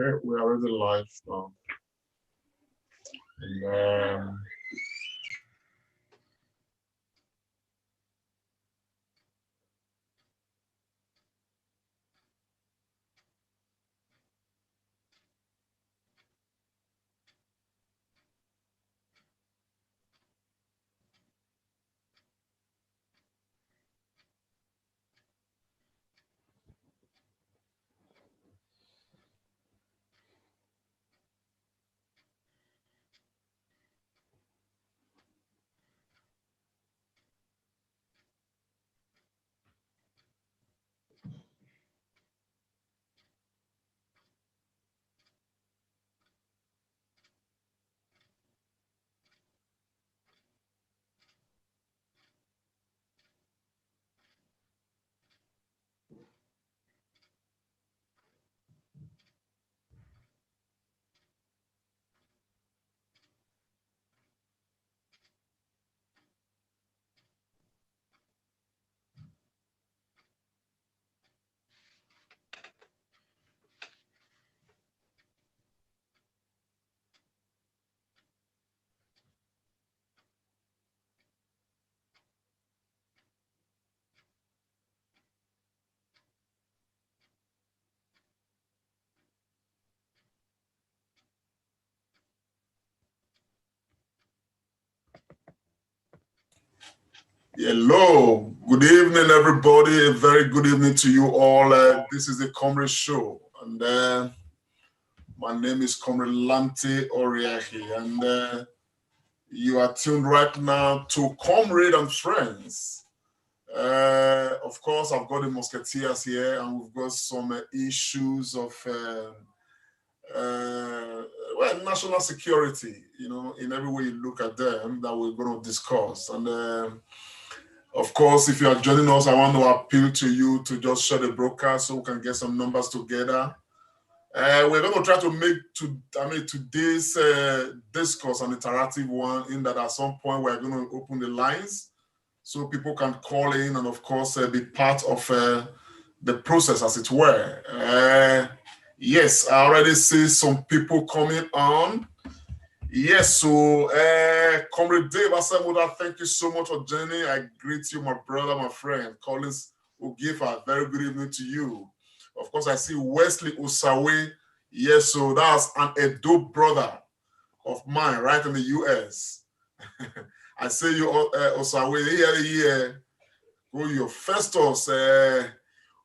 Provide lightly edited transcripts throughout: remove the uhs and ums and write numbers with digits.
Okay, we are already live now. And, hello, good evening, everybody. A very good evening to you all. This is the Comrade Show, and my name is Comrade Lante Oriahi, and you are tuned right now to Comrade and Friends. Of course, I've got the Musketeers here, and we've got some issues of well, national security, you know, in every way you look at them that we're going to discuss. And of course, if you are joining us, I want to appeal to you to just share the broadcast so we can get some numbers together. We're going to try to make today's discourse an interactive one, in that at some point we're going to open the lines so people can call in and, of course, be part of the process, as it were. Yes, I already see some people coming on. Yes, so Comrade Dave Asamuda, thank you so much for joining. I greet you, my brother, my friend, Collins Ugifa. Very good evening to you. Of course, I see Wesley Osawe. Yes, so that's an Edo brother of mine right in the US. I see you, Osawe, here. Go your Festus.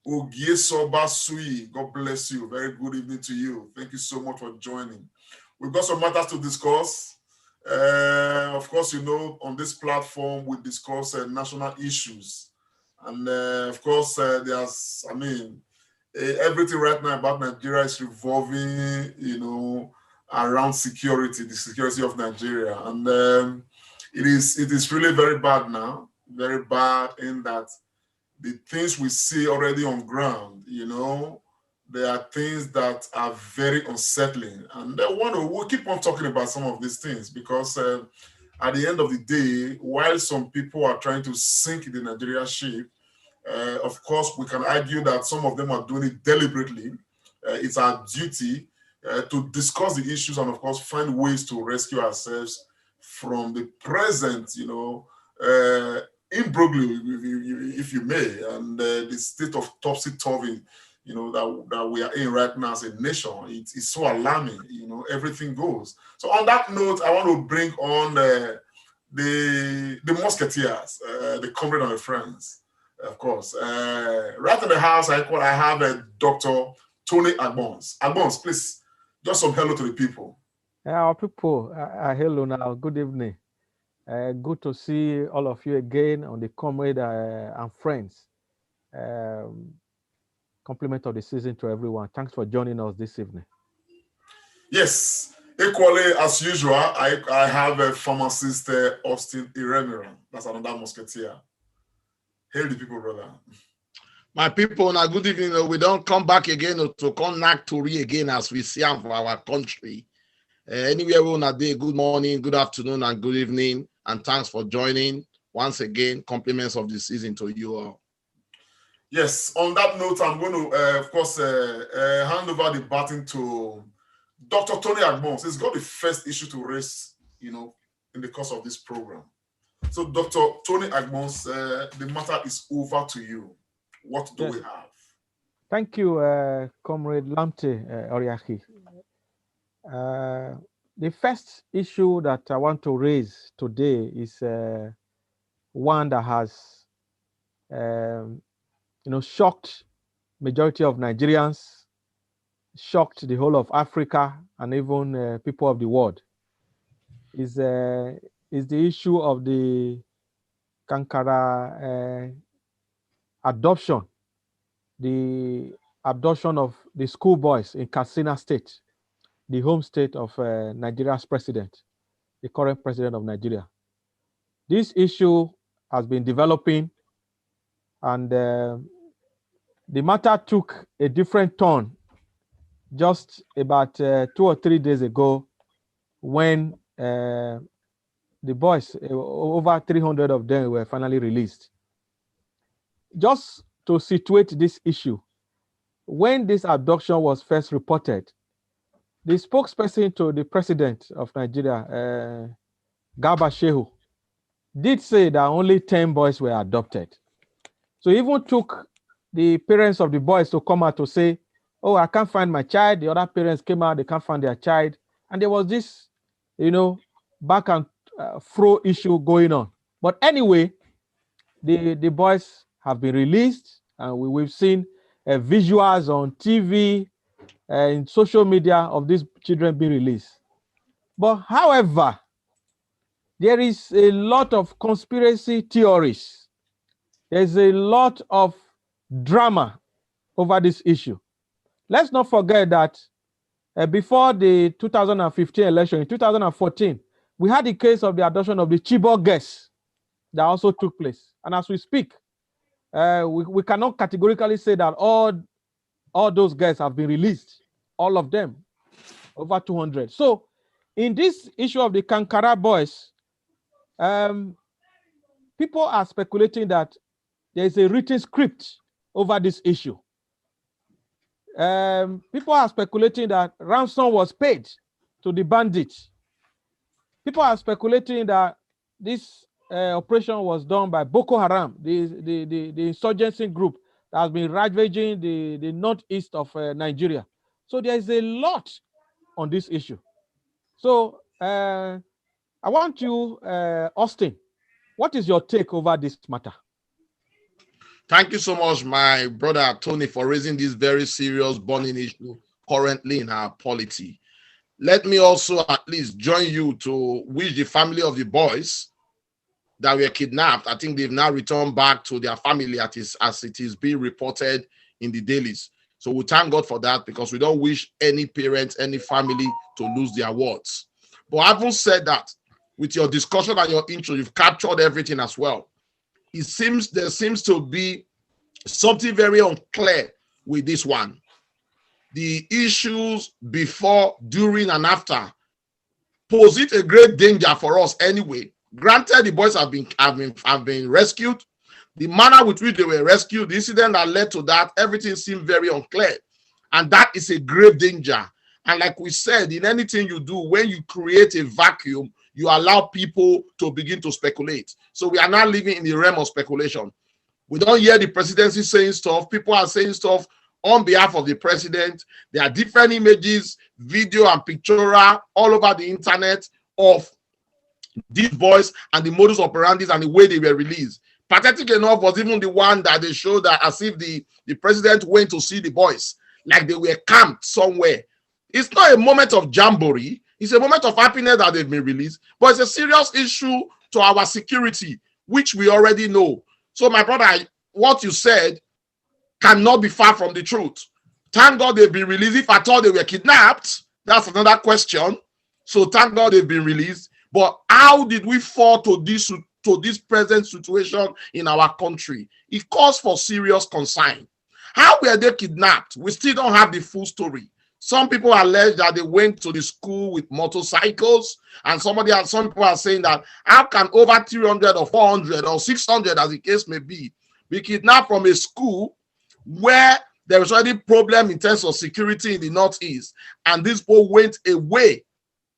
Ogiesoba Sui, God bless you. Very good evening to you. Thank you so much for joining. We've got some matters to discuss. Of course, you know, on this platform, we discuss national issues. And of course, there's, everything right now about Nigeria is revolving, you know, around security, the security of Nigeria. And it is really very bad now, very bad in that the things we see already on ground, you know, there are things that are very unsettling. And we'll keep on talking about some of these things because at the end of the day, while some people are trying to sink the Nigeria ship, of course, we can argue that some of them are doing it deliberately. It's our duty to discuss the issues and, of course, find ways to rescue ourselves from the present, you know, imbroglio, if you may, and the state of topsy-turvy, you know, that we are in right now as a nation. It's so alarming, you know, everything goes. So on that note, I want to bring on the Musketeers, the Comrade and the Friends, of course. Right in the house, I have Dr. Tony Agbons. Agbons, please, just some hello to the people. Our people, hello now, good evening. Good to see all of you again on the Comrade and Friends. Compliment of the season to everyone. Thanks for joining us this evening. Yes, equally as usual, I have a pharmacist, Austin Iremiran. That's another Musketeer. Hail the people, brother. My people, now good evening. We don't come back again to come knack to re again as we see for our country. Anywhere we want to day, good morning, good afternoon, and good evening. And thanks for joining. Once again, compliments of the season to you all. Yes, on that note, I'm going to, of course, hand over the baton to Dr. Tony Agbons. He's got the first issue to raise, in the course of this program. So, Dr. Tony Agbons, the matter is over to you. What do we have? Thank you, Comrade Lamte Oriaki. The first issue that I want to raise today is one that has, shocked majority of Nigerians, shocked the whole of Africa, and even people of the world. Is the issue of the Kankara adoption, the abduction of the schoolboys in Katsina State, the home state of Nigeria's president, the current president of Nigeria. This issue has been developing, and the matter took a different turn just about 2 or 3 days ago when the boys, over 300 of them, were finally released. Just to situate this issue, when this abduction was first reported, the spokesperson to the president of Nigeria, Garba Shehu, did say that only 10 boys were adopted. So he even took the parents of the boys to come out to say, oh, I can't find my child. The other parents came out, they can't find their child. And there was this, back and fro issue going on. But anyway, the boys have been released, and we've seen visuals on TV and social media of these children being released. But however, there is a lot of conspiracy theories. There's a lot of drama over this issue. Let's not forget that before the 2015 election, in 2014, we had the case of the adoption of the Chibok girls that also took place. And as we speak, we cannot categorically say that all those girls have been released, all of them, over 200. So in this issue of the Kankara boys, people are speculating that there is a written script over this issue. People are speculating that ransom was paid to the bandits. People are speculating that this operation was done by Boko Haram, the insurgency group that has been ravaging the northeast of Nigeria. So there is a lot on this issue. So I want you, Austin, what is your take over this matter? Thank you so much, my brother Tony, for raising this very serious burning issue currently in our polity. Let me also at least join you to wish the family of the boys that were kidnapped. I think they've now returned back to their family as it is being reported in the dailies. So we thank God for that, because we don't wish any parent, any family to lose their words. But having said that, with your discussion and your intro, you've captured everything as well. There seems to be something very unclear with this one. The issues before, during, and after pose it a great danger for us anyway. Granted, the boys have been rescued. The manner with which they were rescued, the incident that led to that, everything seemed very unclear. And that is a grave danger. And like we said, in anything you do, when you create a vacuum, you allow people to begin to speculate. So we are now living in the realm of speculation. We don't hear the presidency saying stuff. People are saying stuff on behalf of the president. There are different images, video and pictorial all over the internet of these boys and the modus operandi and the way they were released. Pathetic enough was even the one that they showed that as if the president went to see the boys, like they were camped somewhere. It's not a moment of jamboree. It's a moment of happiness that they've been released, but it's a serious issue to our security, which we already know. So, my brother, what you said cannot be far from the truth. Thank God they've been released. If I thought they were kidnapped, that's another question. So, thank God they've been released. But how did we fall to this present situation in our country? It calls for serious concern. How were they kidnapped? We still don't have the full story. Some people allege that they went to the school with motorcycles, and some people are saying that how can over 300 or 400 or 600, as the case may be kidnapped from a school where there was already problem in terms of security in the Northeast, and these people went away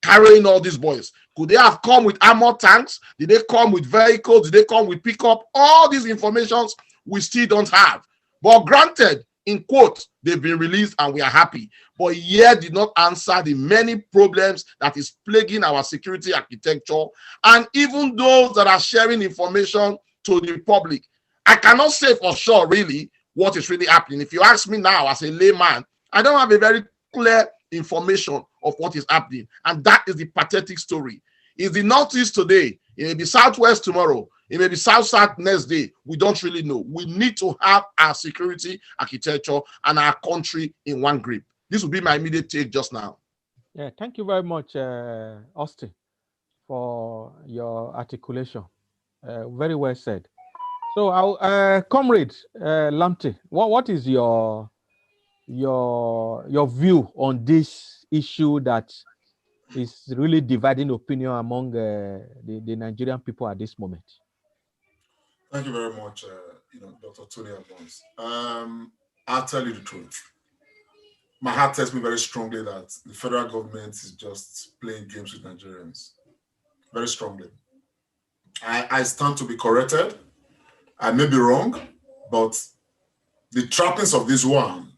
carrying all these boys. Could they have come with armor tanks? Did they come with vehicles? Did they come with pickup? All these informations we still don't have. But granted, in quotes, they've been released and we are happy. But yet did not answer the many problems that is plaguing our security architecture, and even those that are sharing information to the public. I cannot say for sure really what is really happening. If you ask me now as a layman, I don't have a very clear information of what is happening, and that is the pathetic story. Is the Northeast today, it may be Southwest tomorrow, it may be South next day. We don't really know. We need to have our security architecture and our country in one grip. This will be my immediate take just now. Yeah, thank you very much, Austin, for your articulation. Very well said. So, Comrade Lamptey, what is your view on this issue that is really dividing opinion among the Nigerian people at this moment? Thank you very much, Dr. Tony Advance. I'll tell you the truth. My heart tells me very strongly that the federal government is just playing games with Nigerians. Very strongly. I stand to be corrected. I may be wrong, but the trappings of this one,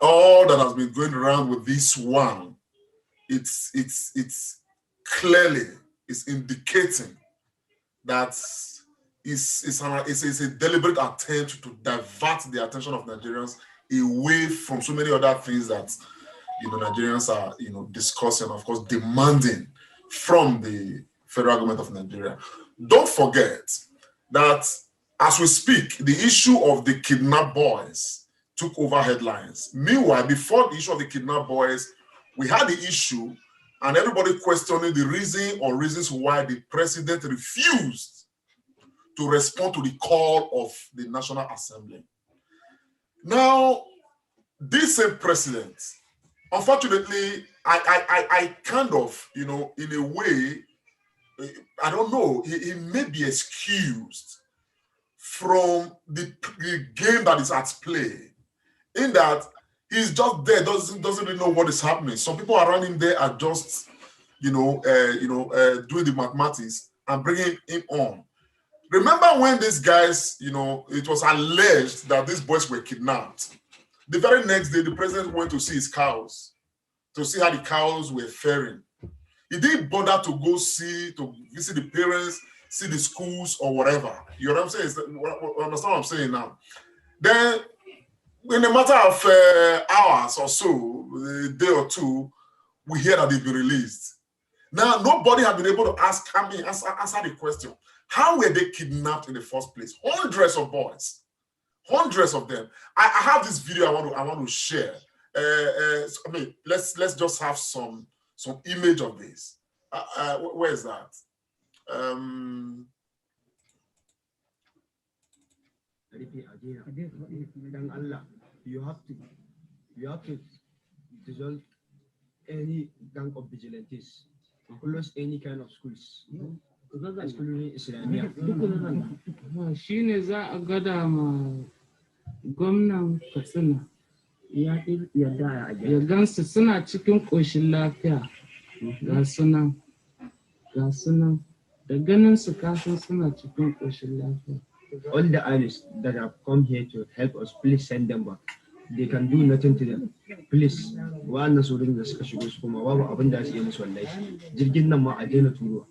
all that has been going around with this one, it's clearly is indicating that it's a deliberate attempt to divert the attention of Nigerians away from so many other things that Nigerians are discussing, of course, demanding from the federal government of Nigeria. Don't forget that as we speak, the issue of the kidnapped boys took over headlines. Meanwhile, before the issue of the kidnapped boys, we had the issue and everybody questioning the reason or reasons why the president refused to respond to the call of the National Assembly. Now, this same president, unfortunately, I kind of, in a way, I don't know, he may be excused from the game that is at play, in that he's just there, doesn't really know what is happening. Some people around him there are just, doing the mathematics and bringing him on. Remember when these guys, it was alleged that these boys were kidnapped. The very next day, the president went to see his cows, to see how the cows were faring. He didn't bother to go to visit the parents, see the schools or whatever. You know what I'm saying? Understand what I'm saying now? Then, in a matter of hours or so, a day or two, we hear that they've been released. Now, nobody has been able to answer the question. How were they kidnapped in the first place? Hundreds of boys, hundreds of them. I have this video I want to share. Let's just have some image of this. Where is that? You have to dissolve any gang of vigilantes, close any kind of schools. Shi ne za a gada ma gwamnan Katsina ya gansu suna cikin ƙoshin lafiya, ga sunan da ganin su kasan suna cikin ƙoshin lafiya. All the artists that have come here to help us, please send them back. They can do nothing to them. Please, wa'annan sojoji da suka shigo su kuma babu abin da su yi musu wallahi. Jirgin nan ma a daina turuwa.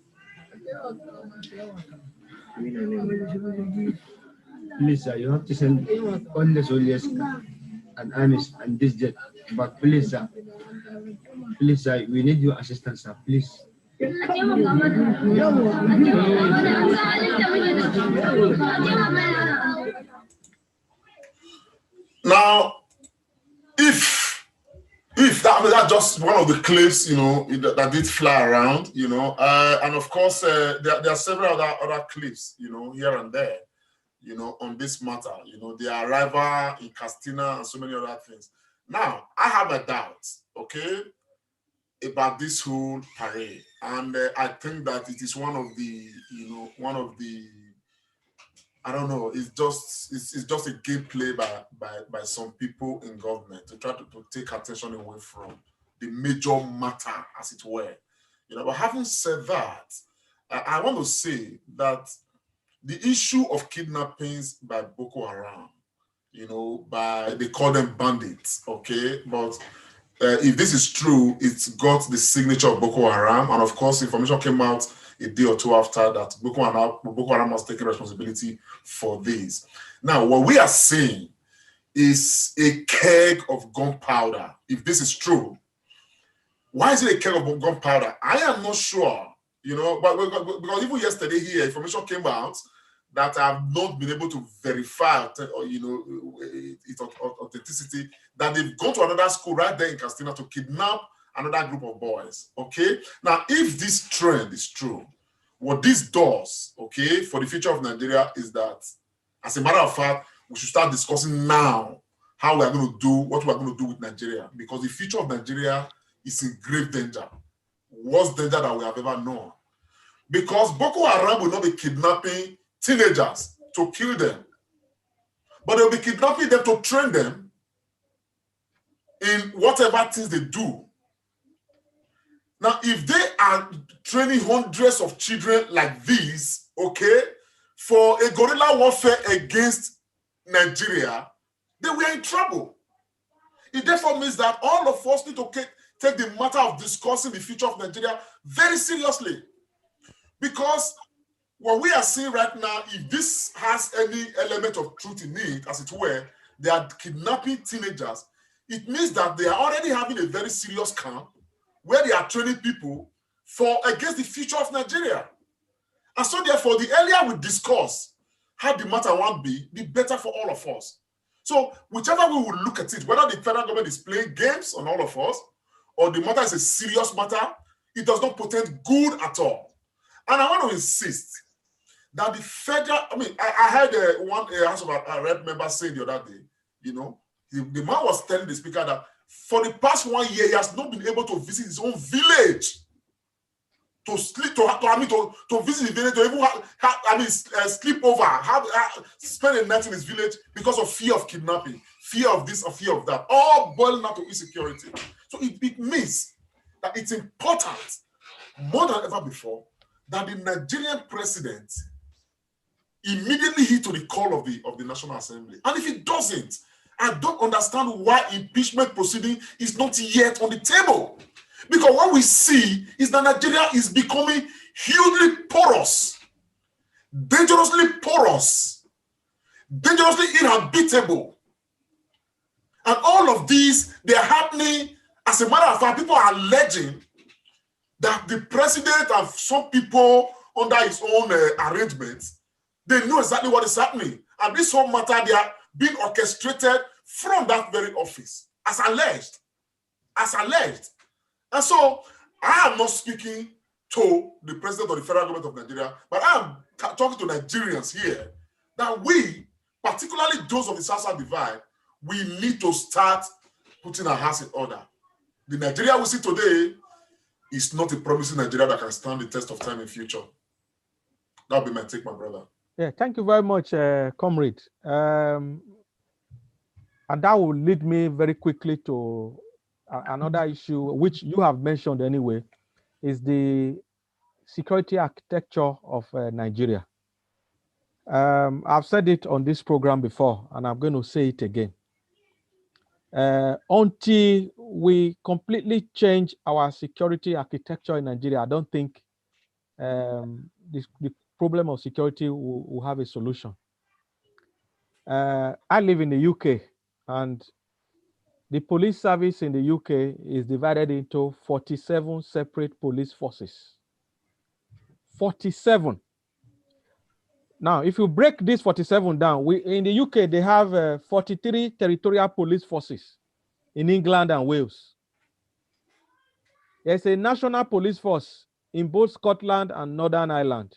Please, sir, you have to send all the soldiers and armies and this jet back. Please, sir. Please, sir, we need your assistance, sir. Please. Now, if that's just one of the clips, that did fly around, and of course there are several other clips, here and there, on this matter, the arrival in Castina and so many other things. Now, I have a doubt, okay, about this whole parade, and I think that it is one of the I don't know. It's just a gameplay by some people in government to try to take attention away from the major matter, as it were. But having said that, I want to say that the issue of kidnappings by Boko Haram, they call them bandits, okay? But if this is true, it's got the signature of Boko Haram. And of course, information came out a day or two after that Boko Haram was taking responsibility for this. Now, what we are saying is a keg of gunpowder. If this is true, why is it a keg of gunpowder? I am not sure, but because even yesterday here, information came out that I have not been able to verify, its authenticity, that they've gone to another school right there in Castina to kidnap another group of boys, okay? Now, if this trend is true, what this does, okay, for the future of Nigeria is that, as a matter of fact, we should start discussing now how we are going to do what we are going to do with Nigeria, because the future of Nigeria is in grave danger, worst danger that we have ever known. Because Boko Haram will not be kidnapping teenagers to kill them, but they'll be kidnapping them to train them in whatever things they do. Now, if they are training hundreds of children like this, okay, for a guerrilla warfare against Nigeria, then we are in trouble. It therefore means that all of us need to take the matter of discussing the future of Nigeria very seriously. Because what we are seeing right now, if this has any element of truth in it, as it were, they are kidnapping teenagers, it means that they are already having a very serious camp where they are training people against the future of Nigeria. And so therefore, the earlier we discuss how the matter won't be, the better for all of us. So whichever we will look at it, whether the federal government is playing games on all of us, or the matter is a serious matter, it does not portend good at all. And I want to insist that the federal, I heard one House of Rep member saying the other day, the man was telling the speaker that for the past 1 year, he has not been able to visit his own village, to sleep, to visit the village, to even sleep over, spend a night in his village because of fear of kidnapping, fear of this or fear of that, all boiling out to insecurity. So it means that it's important, more than ever before, that the Nigerian president immediately heed to the call of the National Assembly. And if he doesn't, I don't understand why impeachment proceeding is not yet on the table. Because what we see is that Nigeria is becoming hugely porous, dangerously inhabitable. And all of these, they are happening. As a matter of fact, people are alleging that the president and some people under his own arrangements, they know exactly what is happening. And this whole matter, they are being orchestrated from that very office, as alleged. And so, I am not speaking to the president of the federal government of Nigeria, but I am talking to Nigerians here, that we, particularly those of the South-South divide, we need to start putting our house in order. The Nigeria we see today is not a promising Nigeria that can stand the test of time in future. That'll be my take, my brother. Yeah, thank you very much, Comrade. And that will lead me very quickly to another issue, which you have mentioned anyway, is the security architecture of Nigeria. I've said it on this program before, and I'm going to say it again. Until we completely change our security architecture in Nigeria, I don't think the problem of security will have a solution. I live in the UK, and the police service in the UK is divided into 47 separate police forces. 47. Now, if you break these 47 down, in the UK, they have 43 territorial police forces in England and Wales. There's a national police force in both Scotland and Northern Ireland.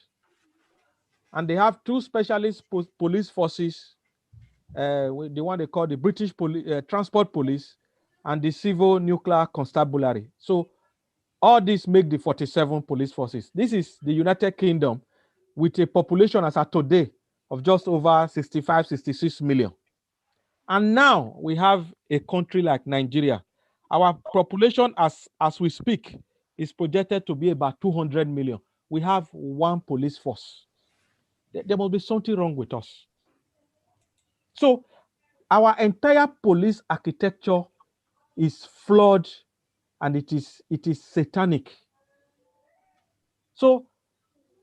And they have 2 specialist police forces, the one they call the British Transport Police and the Civil Nuclear Constabulary. So all this make the 47 police forces. This is the United Kingdom with a population as of today of just over 65, 66 million. And now we have a country like Nigeria. Our population as we speak is projected to be about 200 million. We have one police force. There must be something wrong with us. So our entire police architecture is flawed and it is satanic. So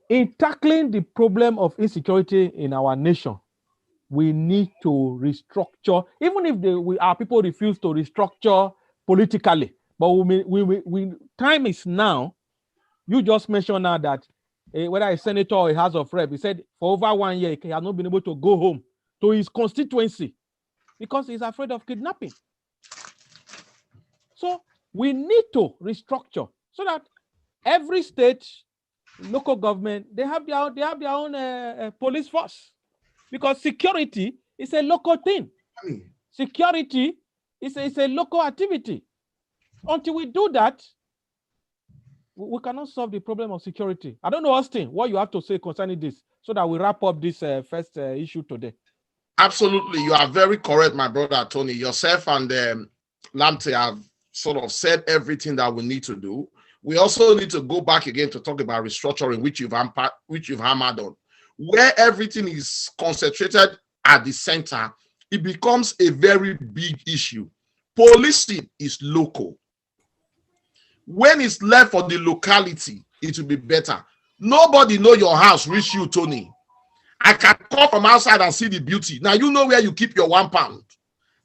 in tackling the problem of insecurity in our nation, we need to restructure, even if our people refuse to restructure politically. But time is now. You just mentioned now that whether a senator or a House of Rep, he said for over 1 year he has not been able to go home to his constituency because he's afraid of kidnapping. So we need to restructure so that every state, local government, they have their own police force, because security is a local thing. Security is a local activity. Until we do that, we cannot solve the problem of security. I don't know, Austin, what you have to say concerning this so that we wrap up this first issue today. Absolutely. You are very correct, my brother, Tony. Yourself and Lamte have sort of said everything that we need to do. We also need to go back again to talk about restructuring, which you've hammered on. Where everything is concentrated at the center, it becomes a very big issue. Policing is local. When it's left for the locality, it will be better. Nobody know your house reach you, Tony. I can come from outside and see the beauty. Now you know where you keep your £1.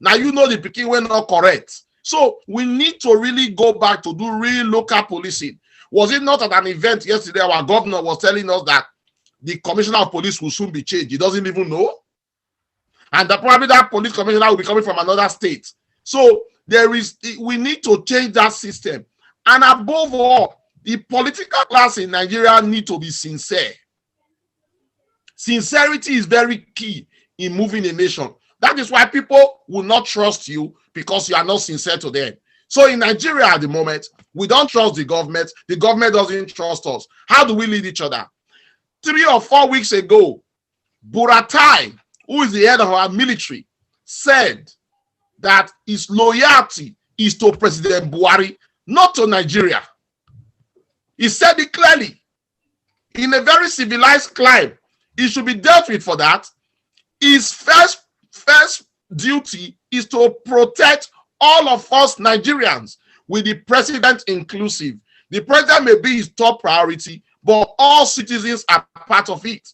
Now you know the picking were not correct. So we need to really go back to do real local policing. Was it not at an event yesterday our governor was telling us that the commissioner of police will soon be changed? He doesn't even know. And probably that police commissioner will be coming from another state. So we need to change that system. And above all, the political class in Nigeria need to be sincere. Sincerity is very key in moving a nation. That is why people will not trust you, because you are not sincere to them. So in Nigeria at the moment, we don't trust the government doesn't trust us. How do we lead each other? 3 or 4 weeks ago, Buratai, who is the head of our military, said that his loyalty is to President Buhari, not to Nigeria. He said it clearly. In a very civilized climate, he should be dealt with for that. His first duty is to protect all of us Nigerians, with the president inclusive. The president may be his top priority, but all citizens are part of it.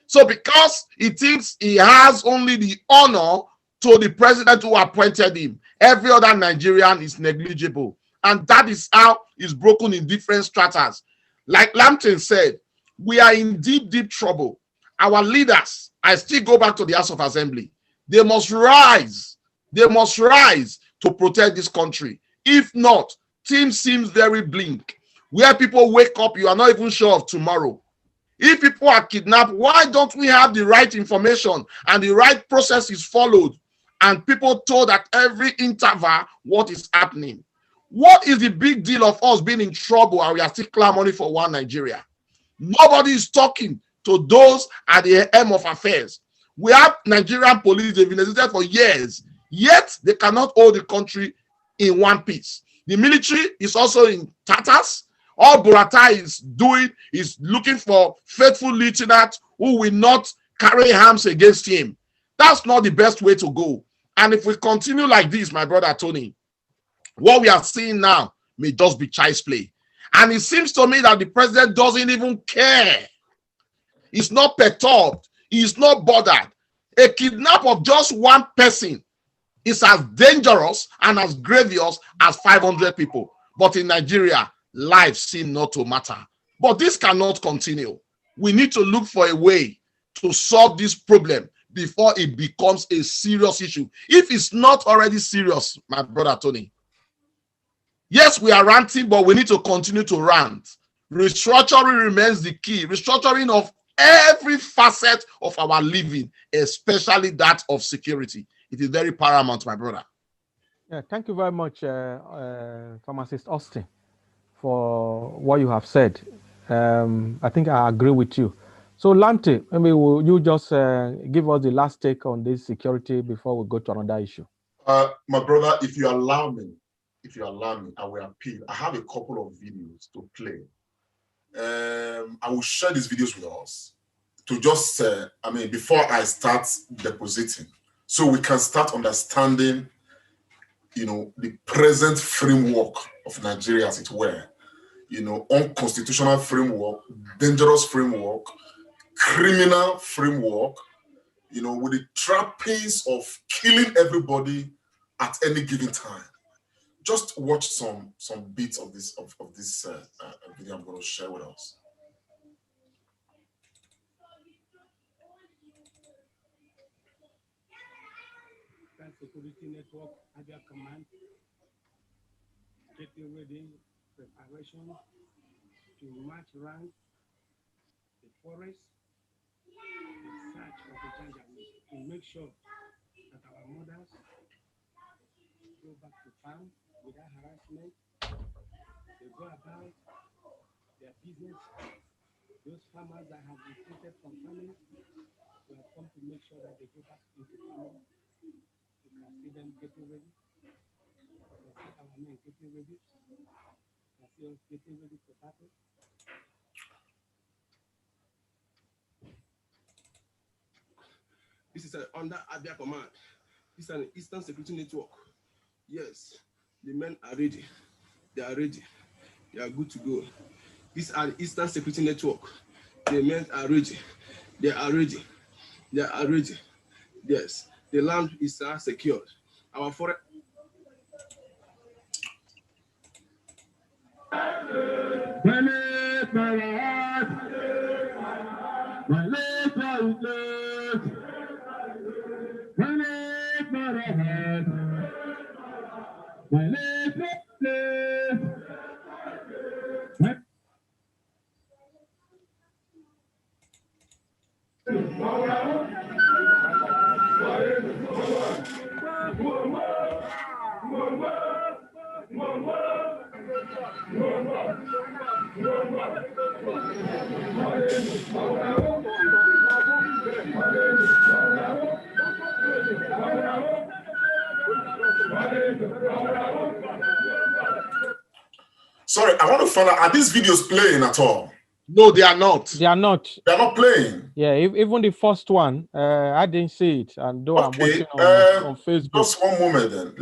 So because he thinks he has only the honor to the president who appointed him, every other Nigerian is negligible. And that is how it's broken in different stratas. Like Lampton said, we are in deep, deep trouble. Our leaders, I still go back to the House of Assembly, they must rise. They must rise to protect this country. If not, things seems very bleak. Where people wake up, you are not even sure of tomorrow. If people are kidnapped, why don't we have the right information and the right process is followed, and people told at every interval what is happening? What is the big deal of us being in trouble and we are still clamoring for one Nigeria? Nobody is talking to those at the helm of affairs. We have Nigerian police, they've been existed for years, yet they cannot hold the country in one piece. The military is also in tatters. All Buratai is doing is looking for faithful lieutenants who will not carry arms against him. That's not the best way to go. And if we continue like this, my brother Tony, what we are seeing now may just be child's play. And it seems to me that the president doesn't even care. He's not perturbed. He's not bothered. A kidnap of just one person is as dangerous and as grievous as 500 people. But in Nigeria, lives seem not to matter. But this cannot continue. We need to look for a way to solve this problem before it becomes a serious issue. If it's not already serious, my brother Tony. Yes, we are ranting, but we need to continue to rant. Restructuring remains the key. Restructuring of every facet of our living, especially that of security. It is very paramount, my brother. Yeah, thank you very much, Pharmacist Austin, for what you have said. I think I agree with you. So Lante, maybe will you just give us the last take on this security before we go to another issue? My brother, if you allow me, I will appeal. I have a couple of videos to play. I will share these videos with us to just, before I start depositing, so we can start understanding, the present framework of Nigeria, as it were, unconstitutional framework, dangerous framework, criminal framework, with the trappings of killing everybody at any given time. Just watch some bits of this video I'm going to share with us. Security Network, Abia Command, getting ready, preparation to march around the forest, the search of the jungle, to make sure that our mothers go back to farm without harassment. They go about their business. Those farmers that have retreated from farming, we have come to make sure that they go back into farming. You can see them getting ready. You can see our men getting ready. You can see us getting ready for battle. This is under Abia Command. This is an Eastern Security Network. Yes, the men are ready. They are ready. They are good to go. This is an Eastern Security Network. The men are ready. They are ready. They are ready. Yes, the land is secured. Our forest. Sorry, I want to find out, are these videos playing at all? No, they are not. They are not. They're not playing. Yeah, even the first one, I didn't see it, and though I'm Okay, watching on Facebook. just one moment then.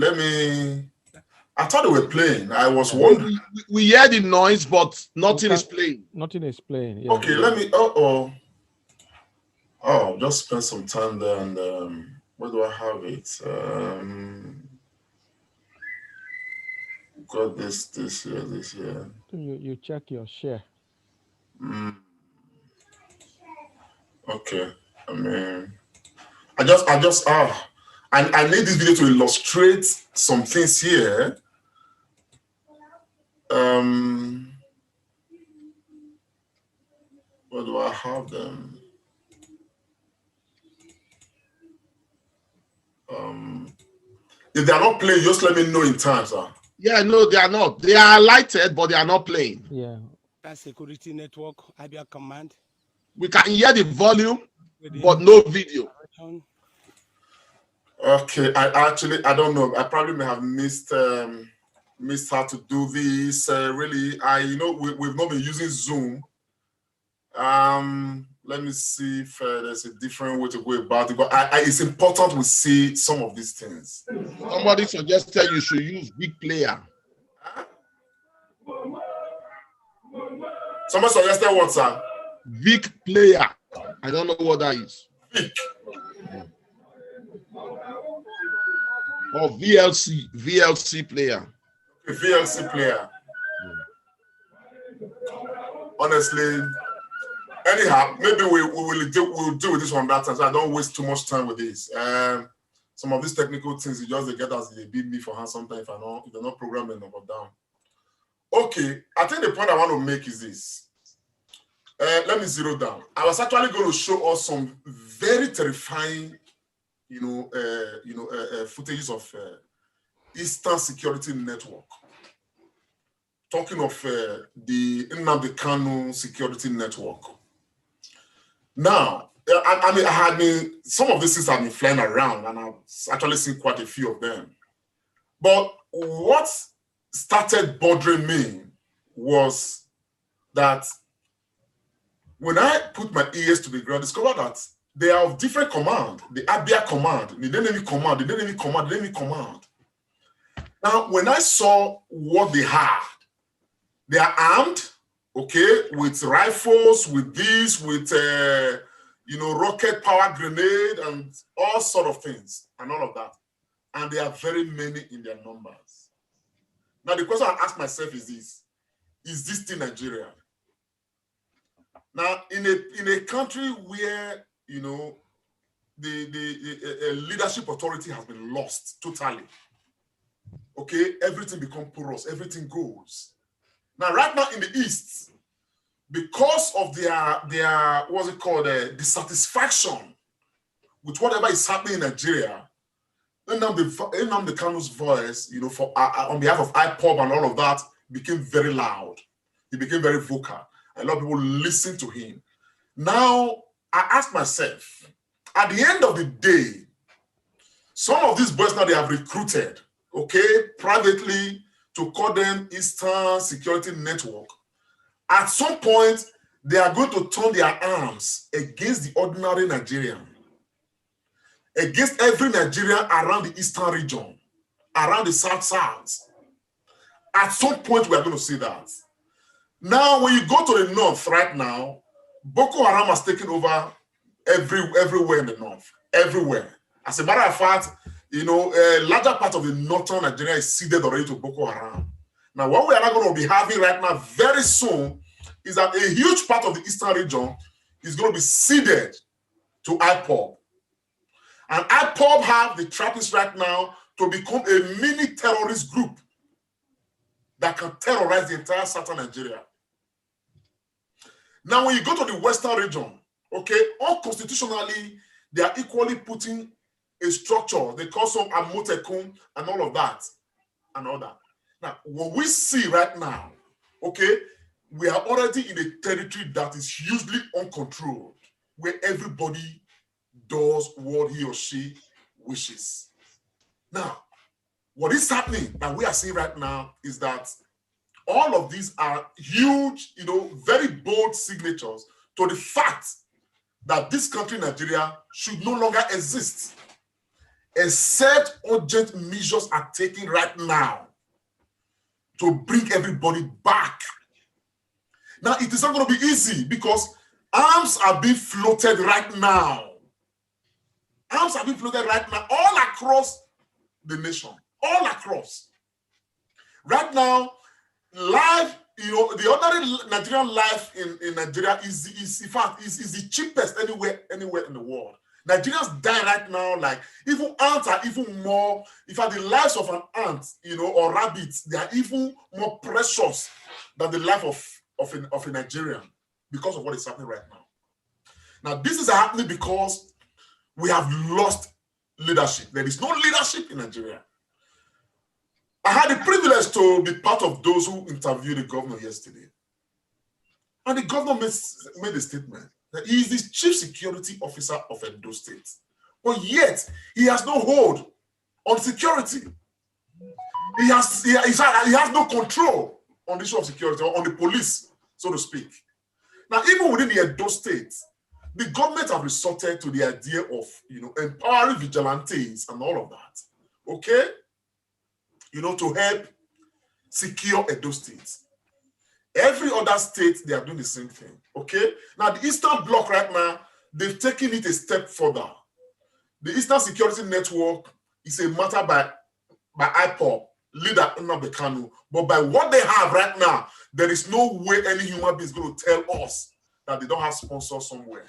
I thought they were playing. I was wondering. We hear the noise, but nothing is playing. Nothing is playing. Yeah. Okay, let me. Just spend some time there, and where do I have it? Got this here. You check your share. Okay, I need this video to illustrate some things here. Where do I have them? If they are not playing, just let me know in time, sir. Yeah, no, they are not. They are lighted, but they are not playing. Yeah. Security Network, Abia Command. We can hear the volume, but no video. Okay, I don't know. I probably may have missed how to do this. Really, we've not been using Zoom. Let me see if there's a different way to go about it. But it's important we see some of these things. Somebody suggested you should use Big Player. Somebody suggested what, sir? Vic Player. I don't know what that is. Vic. Or VLC Player. Okay, VLC Player. Honestly, anyhow, maybe we'll do with this one that time, so I don't waste too much time with this. Some of these technical things, you just get as they beat me for hand sometimes if they're not programming up or down. Okay, I think the point I want to make is this. Let me zero down. I was actually going to show us some very terrifying, footages of Eastern Security Network. Talking of the Nnamdi Kanu Security Network. Now, I mean, I had been, some of these things have been flying around, and I've actually seen quite a few of them. But what started bothering me was that when I put my ears to the ground, I discovered that they are of different command. The Abia command, the enemy command, the enemy command, the enemy command. Now, when I saw what they had, they are armed, okay, with rifles, with this, with rocket power grenade and all sort of things and all of that. And they are very many in their numbers. Now, the question I ask myself is this still Nigeria? Now, in a country where, the leadership authority has been lost totally, okay, everything becomes porous, everything goes. Now, right now in the East, because of their what's it called, dissatisfaction with whatever is happening in Nigeria, Nnamdi Kanu's voice, for on behalf of IPOB and all of that, became very loud. He became very vocal. A lot of people listened to him. Now, I ask myself, at the end of the day, some of these boys now they have recruited, okay, privately to call them Eastern Security Network. At some point, they are going to turn their arms against the ordinary Nigerian, against every Nigerian around the Eastern region, around the South. At some point, we are going to see that. Now, when you go to the north right now, Boko Haram has taken over everywhere in the north, everywhere. As a matter of fact, a larger part of the northern Nigeria is ceded already to Boko Haram. Now, what we are not going to be having right now very soon is that a huge part of the eastern region is going to be ceded to IPOB. And IPOB have the trappings right now to become a mini terrorist group that can terrorize the entire southern Nigeria. Now, when you go to the western region, okay, unconstitutionally, they are equally putting a structure. They call some Amotekun and all of that and all that. Now, what we see right now, okay, we are already in a territory that is hugely uncontrolled, where everybody does what he or she wishes. Now, what is happening that we are seeing right now is that all of these are huge, very bold signatures to the fact that this country, Nigeria, should no longer exist, except urgent measures are taken right now to bring everybody back. Now, it is not going to be easy because arms are being floated right now. Arms are being floated right now all across the nation, all across. Right now, life, the ordinary Nigerian life in Nigeria is in fact the cheapest anywhere in the world. Nigerians die right now like even ants are even more. In fact, the lives of an ant, or rabbits, they are even more precious than the life of a Nigerian because of what is happening right now. Now, this is happening because we have lost leadership. There is no leadership in Nigeria. I had the privilege to be part of those who interviewed the governor yesterday. And the governor made a statement that he is the chief security officer of Edo State. But yet, he has no hold on security. He has no control on the issue of security, or on the police, so to speak. Now, even within the Edo State, the government have resorted to the idea of, empowering vigilantes and all of that, okay? To help secure Edo State. Every other state, they are doing the same thing, okay? Now, the Eastern Bloc right now, they've taken it a step further. The Eastern Security Network is a matter by IPOB, leader Nnamdi Kanu, but by what they have right now, there is no way any human being is going to tell us that they don't have sponsors somewhere.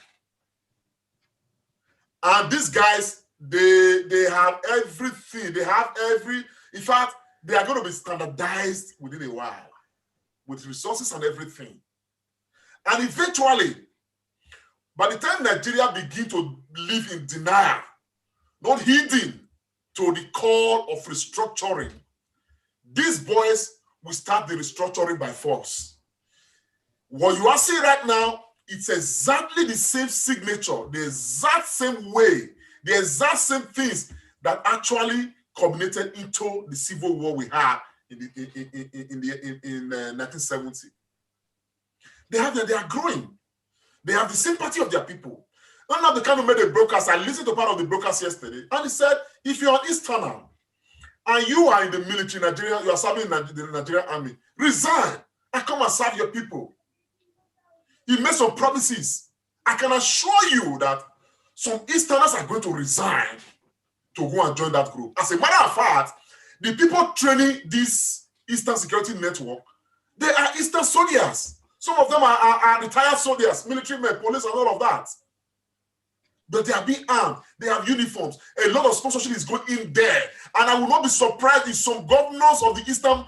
And these guys, they have everything. They have in fact, they are going to be standardized within a while with resources and everything. And eventually, by the time Nigeria begin to live in denial, not heeding to the call of restructuring, these boys will start the restructuring by force. What you are seeing right now it's exactly the same signature, the exact same way, the exact same things that actually culminated into the civil war we had in 1970. They are growing. They have the sympathy of their people. Nnamdi Kanu made a broadcast. I listened to part of the broadcast yesterday, and he said, if you're an Easterner and you are in the military, Nigeria, you are serving in the Nigerian army, resign and come and serve your people. He made some promises. I can assure you that some Easterners are going to resign to go and join that group. As a matter of fact, the people training this Eastern Security Network, they are Eastern soldiers. Some of them are retired soldiers, military men, police, and all of that. But they are being armed. They have uniforms. A lot of sponsorship is going in there. And I will not be surprised if some governors of the Eastern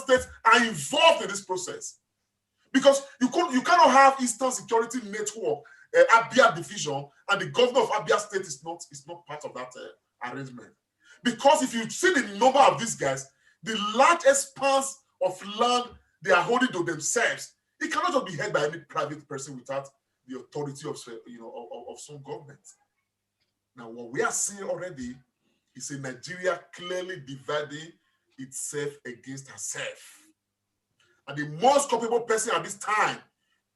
states are involved in this process. Because you cannot have Eastern Security Network, Abia division, and the governor of Abia State is not part of that arrangement. Because if you see the number of these guys, the large expanse of land they are holding to themselves, it cannot just be held by any private person without the authority of some government. Now, what we are seeing already is a Nigeria clearly dividing itself against herself. And the most culpable person at this time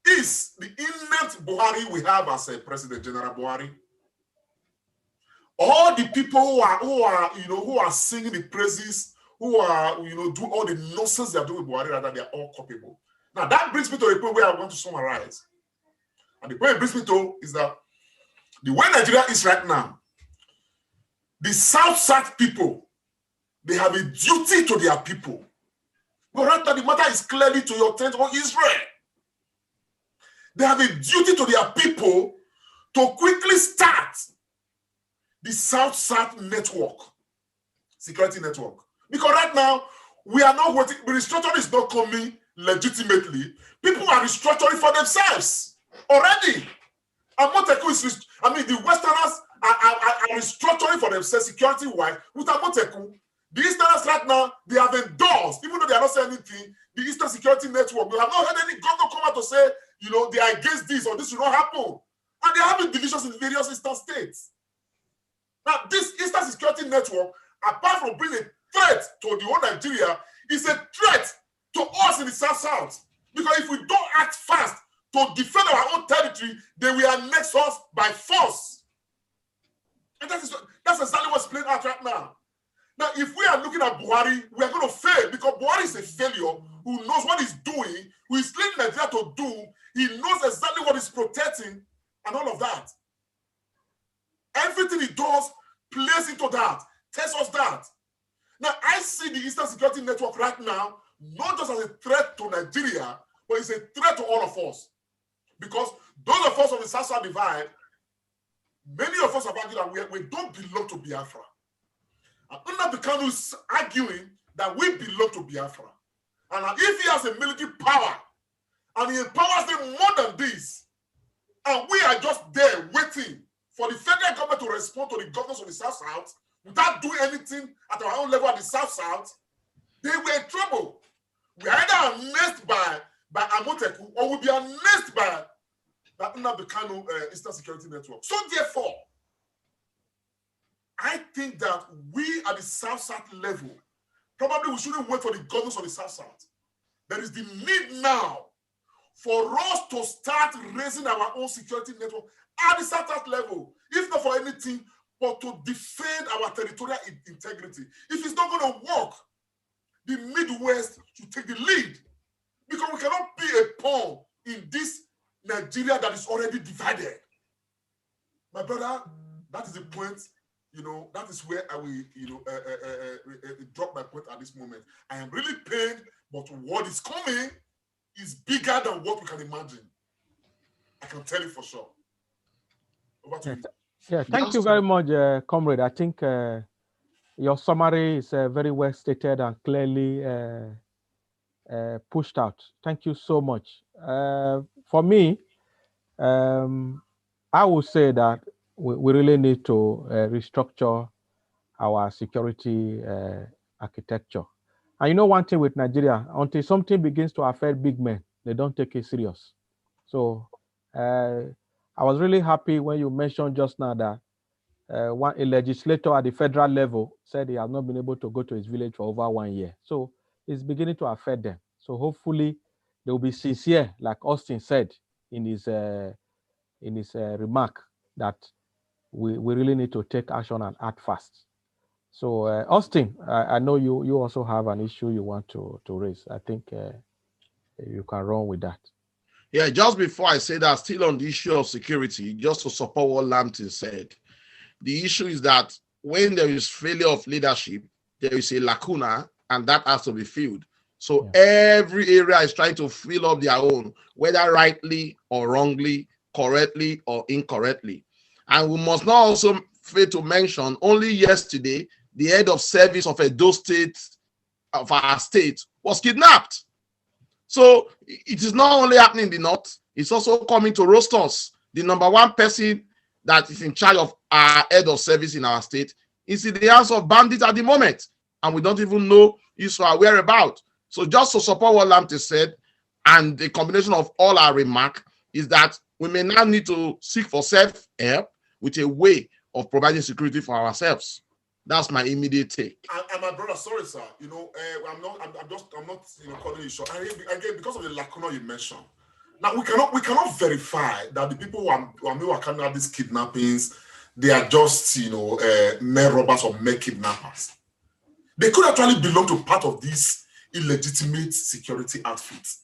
is the inept Buhari we have as a President General Buhari. All the people who are singing the praises, who are do all the nonsense they are doing with Buhari, rather they are all culpable. Now that brings me to a point where I want to summarize. And the point it brings me to is that the way Nigeria is right now, the South people, they have a duty to their people. But right now, the matter is clearly to your tent or Israel. They have a duty to their people to quickly start the South network, security network. Because right now, we are not waiting. The restructuring is not coming legitimately. People are restructuring for themselves already. Amoteku is, the Westerners are restructuring for themselves security-wise with Amoteku. The Easterners right now, they have endorsed, even though they are not saying anything, the Eastern Security Network. We have not heard any governor come out to say, they are against this or this will not happen. And they are having divisions in various Eastern states. Now, this Eastern Security Network, apart from being a threat to the whole Nigeria, is a threat to us in the South. Because if we don't act fast to defend our own territory, they will annex us by force. And that's exactly what's playing out right now. Now, if we are looking at Buhari, we are going to fail because Buhari is a failure who knows what he's doing, who is leading Nigeria to do. He knows exactly what he's protecting and all of that. Everything he does plays into that, tells us that. Now, I see the Eastern Security Network right now, not just as a threat to Nigeria, but it's a threat to all of us. Because those of us on the South divide, many of us have argued that we don't belong to Biafra. And Nnamdi Kanu is arguing that we belong to Biafra. And if he has a military power, and he empowers them more than this, and we are just there waiting for the federal government to respond to the governors of the South without doing anything at our own level at the South, they were in trouble. We are either annexed by Amoteku or we'll be annexed by the Nnamdi Kanu Eastern Security Network. So therefore, I think that we at the South level, probably we shouldn't wait for the governors of the South. There is the need now for us to start raising our own security network at the South level, if not for anything, but to defend our territorial integrity. If it's not going to work, the Midwest should take the lead, because we cannot be a pawn in this Nigeria that is already divided. My brother, that is the point. That is where I will, drop my point at this moment. I am really pained, but what is coming is bigger than what we can imagine. I can tell you for sure. Over to you. Yeah, thank you very much, Comrade. I think your summary is very well stated and clearly pushed out. Thank you so much. For me, I would say that we really need to restructure our security architecture. And one thing with Nigeria, until something begins to affect big men, they don't take it serious. So I was really happy when you mentioned just now that a legislator at the federal level said he has not been able to go to his village for over 1 year. So it's beginning to affect them. So hopefully they will be sincere, like Austin said in his remark, that we really need to take action and act fast. So Austin, I know you also have an issue you want to raise. I think you can run with that. Yeah, just before I say that, still on the issue of security, just to support what Lampton said, the issue is that when there is failure of leadership, there is a lacuna, and that has to be filled. So every area is trying to fill up their own, whether rightly or wrongly, correctly or incorrectly. And we must not also fail to mention, only yesterday, the head of service of Edo State, of our state, was kidnapped. So it is not only happening in the north, it's also coming to Rosters. The number one person that is in charge of our head of service in our state is in the hands of bandits at the moment, and we don't even know his whereabouts. So just to support what Lamptey said, and the combination of all our remark is that we may now need to seek for self-help with a way of providing security for ourselves. That's my immediate take. And my brother, sorry, sir. I'm not calling you short. And again, because of the lacuna you mentioned. Now we cannot verify that the people who are carrying out these kidnappings, they are just mere robbers or mere kidnappers. They could actually belong to part of these illegitimate security outfits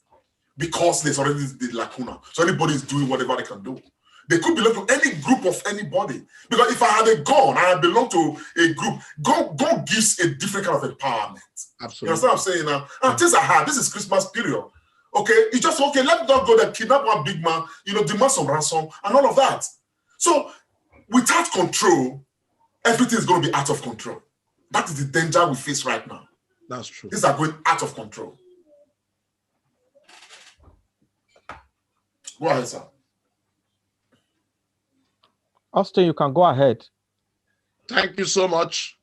because there's already the lacuna. So anybody is doing whatever they can do. They could belong to any group of anybody. Because if I had a gun and I belong to a group, God gives a different kind of empowerment. Absolutely. You understand what I'm saying now? And things are hard. This is Christmas period. Okay, you just let them go there, kidnap one big man, demand some ransom and all of that. So without control, everything is going to be out of control. That is the danger we face right now. That's true. Things are going out of control. Go ahead, sir. Austin, you can go ahead. Thank you so much.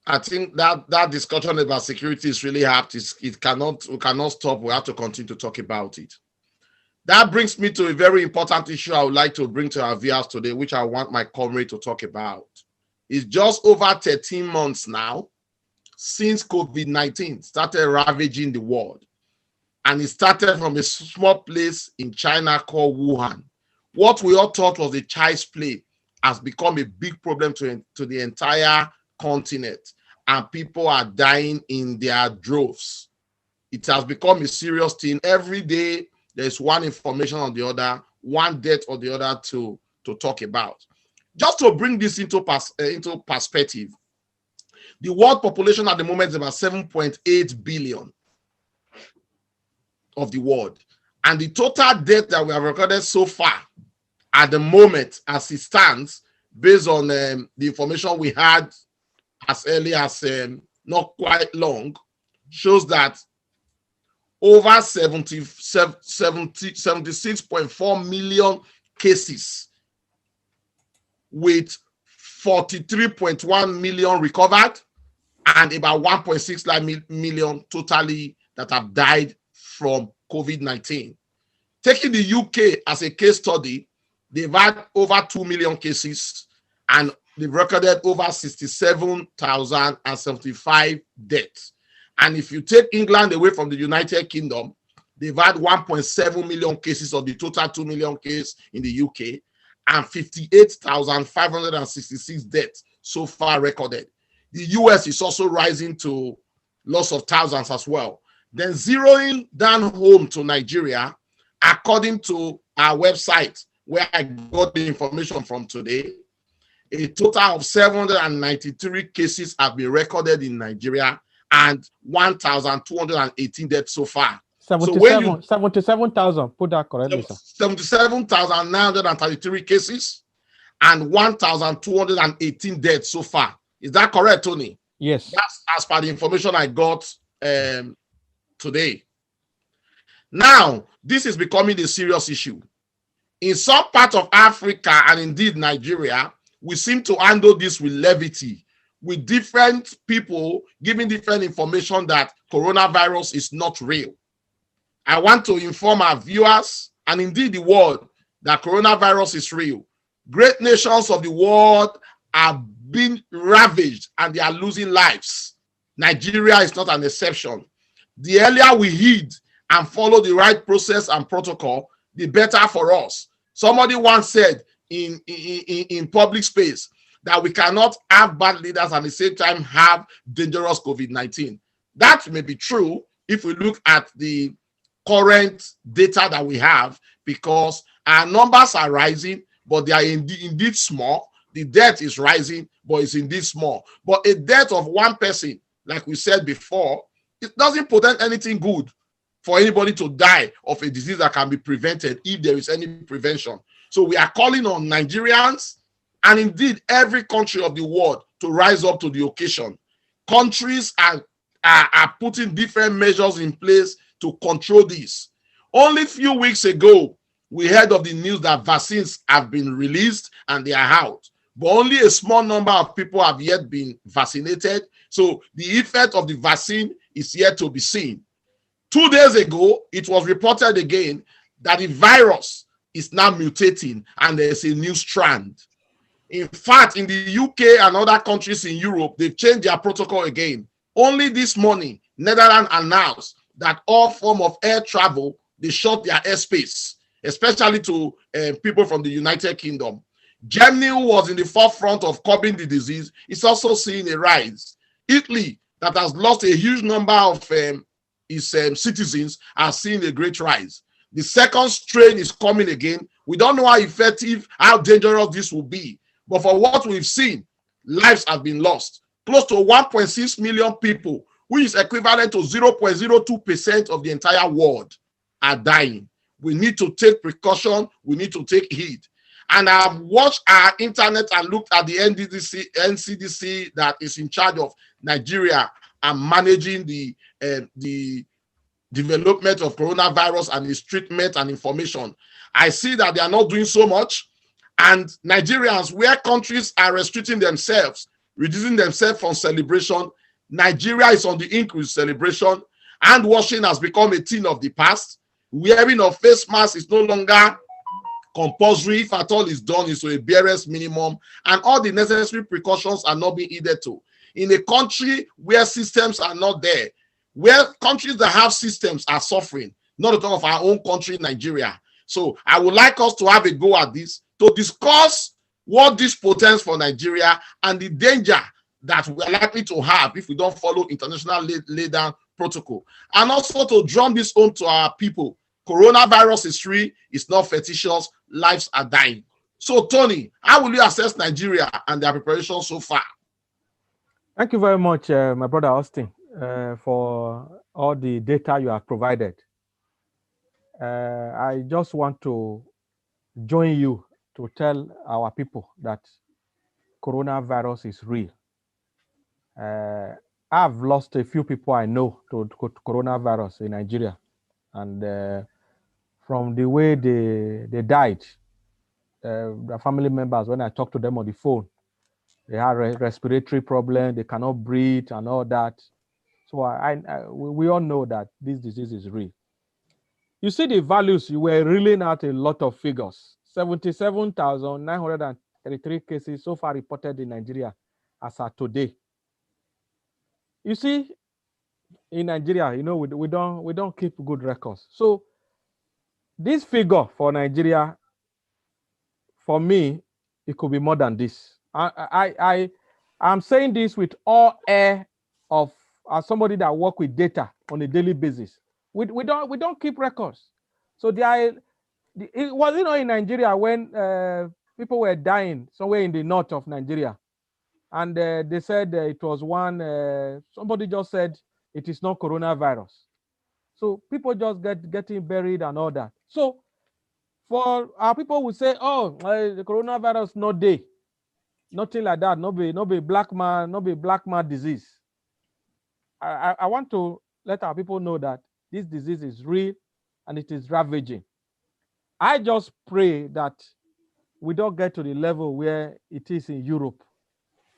I think that discussion about security is really apt. We cannot stop. We have to continue to talk about it. That brings me to a very important issue I would like to bring to our viewers today, which I want my comrade to talk about. It's just over 13 months now since COVID-19 started ravaging the world. And it started from a small place in China called Wuhan. What we all thought was a child's play has become a big problem to the entire continent, and people are dying in their droves. It has become a serious thing. Every day, there's one information on the other, one death or the other to talk about. Just to bring this into perspective, the world population at the moment is about 7.8 billion of the world. And the total death that we have recorded so far at the moment, as it stands, based on the information we had as early as not quite long, shows that over 76.4 million cases with 43.1 million recovered and about 1.6 million totally that have died from COVID-19. Taking the UK as a case study, they've had over 2 million cases and they've recorded over 67,075 deaths. And if you take England away from the United Kingdom, they've had 1.7 million cases of the total 2 million cases in the UK and 58,566 deaths so far recorded. The US is also rising to loss of thousands as well. Then zeroing down home to Nigeria, according to our website, where I got the information from today, a total of 793 cases have been recorded in Nigeria and 1,218 deaths so far. 77,000, put that correctly, sir. 77,933 cases and 1,218 deaths so far. Is that correct, Tony? Yes. That's as per the information I got today. Now, this is becoming a serious issue. In some parts of Africa and indeed Nigeria, we seem to handle this with levity, with different people giving different information that coronavirus is not real. I want to inform our viewers and indeed the world that coronavirus is real. Great nations of the world are being ravaged and they are losing lives. Nigeria is not an exception. The earlier we heed and follow the right process and protocol, the better for us. Somebody once said in public space that we cannot have bad leaders and at the same time have dangerous COVID-19. That may be true if we look at the current data that we have, because our numbers are rising, but they are indeed small. The death is rising, but it's indeed small. But a death of one person, like we said before, it doesn't portend anything good for anybody to die of a disease that can be prevented if there is any prevention. So we are calling on Nigerians and indeed every country of the world to rise up to the occasion. Countries are putting different measures in place to control this. Only a few weeks ago, we heard of the news that vaccines have been released and they are out, but only a small number of people have yet been vaccinated. So the effect of the vaccine is yet to be seen. 2 days ago, it was reported again that the virus is now mutating and there's a new strand. In fact, in the UK and other countries in Europe, they've changed their protocol again. Only this morning, Netherlands announced that all form of air travel, they shut their airspace, especially to people from the United Kingdom. Germany, who was in the forefront of curbing the disease, is also seeing a rise. Italy, that has lost a huge number of its citizens, are seeing a great rise. The second strain is coming again. We don't know how effective, how dangerous this will be. But for what we've seen, lives have been lost. Close to 1.6 million people, which is equivalent to 0.02% of the entire world, are dying. We need to take precaution. We need to take heed. And I've watched our internet and looked at the NCDC that is in charge of Nigeria and managing the development of coronavirus and its treatment and information. I see that they are not doing so much. And Nigerians, where countries are restricting themselves, reducing themselves from celebration, Nigeria is on the increase celebration. Hand washing has become a thing of the past. Wearing of face masks is no longer compulsory. If at all is done, is to a barest minimum, and all the necessary precautions are not being heeded to. In a country where systems are not there, where countries that have systems are suffering, not to talk of our own country, Nigeria. So I would like us to have a go at this, to discuss what this portends for Nigeria and the danger that we are likely to have if we don't follow international laid down protocol, and also to drum this home to our people. Coronavirus is real, it's not fictitious, lives are dying. So Tony, how will you assess Nigeria and their preparation so far? Thank you very much, my brother Austin, for all the data you have provided. I just want to join you to tell our people that coronavirus is real. I've lost a few people I know to coronavirus in Nigeria, and from the way they died, the family members, when I talk to them on the phone, they have respiratory problem, they cannot breathe and all that. So we all know that this disease is real. You see the values, you were reeling out a lot of figures. 77,933 cases so far reported in Nigeria as of today. You see, in Nigeria, you know, we don't keep good records. So this figure for Nigeria, for me, it could be more than this. I'm saying this with all air of as somebody that work with data on a daily basis. We don't keep records. So it was, you know, in Nigeria when people were dying somewhere in the north of Nigeria, and they said it was one. Somebody just said it is not coronavirus. So people just getting buried and all that. So for our people would say, oh, the coronavirus no day, nothing like that, no be black man disease. I want to let our people know that this disease is real and it is ravaging. I just pray that we don't get to the level where it is in Europe.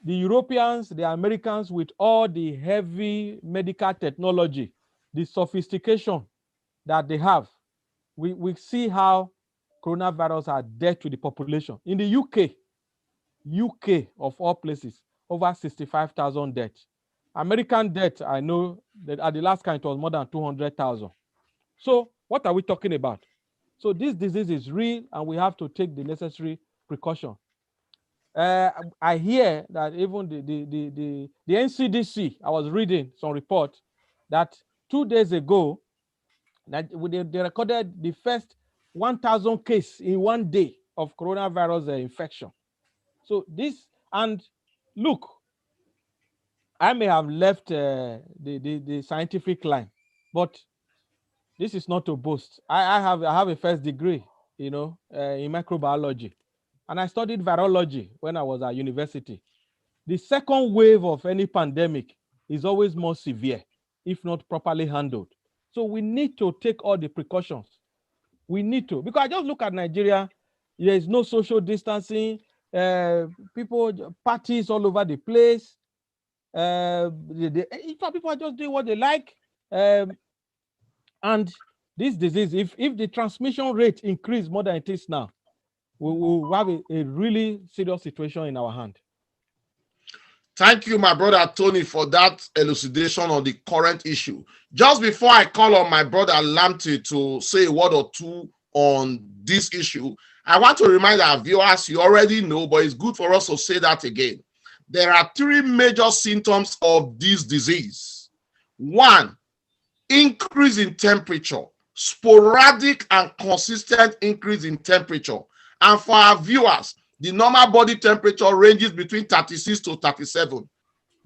The Europeans, the Americans, with all the heavy medical technology, the sophistication that they have, we see how coronavirus are dead to the population. In the UK of all places, over 65,000 deaths. American deaths, I know that at the last count it was more than 200,000. So what are we talking about? So this disease is real and we have to take the necessary precaution. I hear that even the NCDC, I was reading some report that 2 days ago, that they recorded the first 1,000 case in 1 day of coronavirus infection. So this, and look, I may have left the scientific line, but this is not to boast. I have a first degree, in microbiology, and I studied virology when I was at university. The second wave of any pandemic is always more severe if not properly handled. So we need to take all the precautions. We need to, because I just look at Nigeria, there is no social distancing, people, parties all over the place. In fact, people are just doing what they like. And this disease, if the transmission rate increase more than it is now, we will have a really serious situation in our hand. Thank you, my brother Tony, for that elucidation on the current issue. Just before I call on my brother Lamte to say a word or two on this issue, I want to remind our viewers, you already know, but it's good for us to say that again. There are 3 major symptoms of this disease. 1, increase in temperature, sporadic and consistent increase in temperature. And for our viewers, the normal body temperature ranges between 36 to 37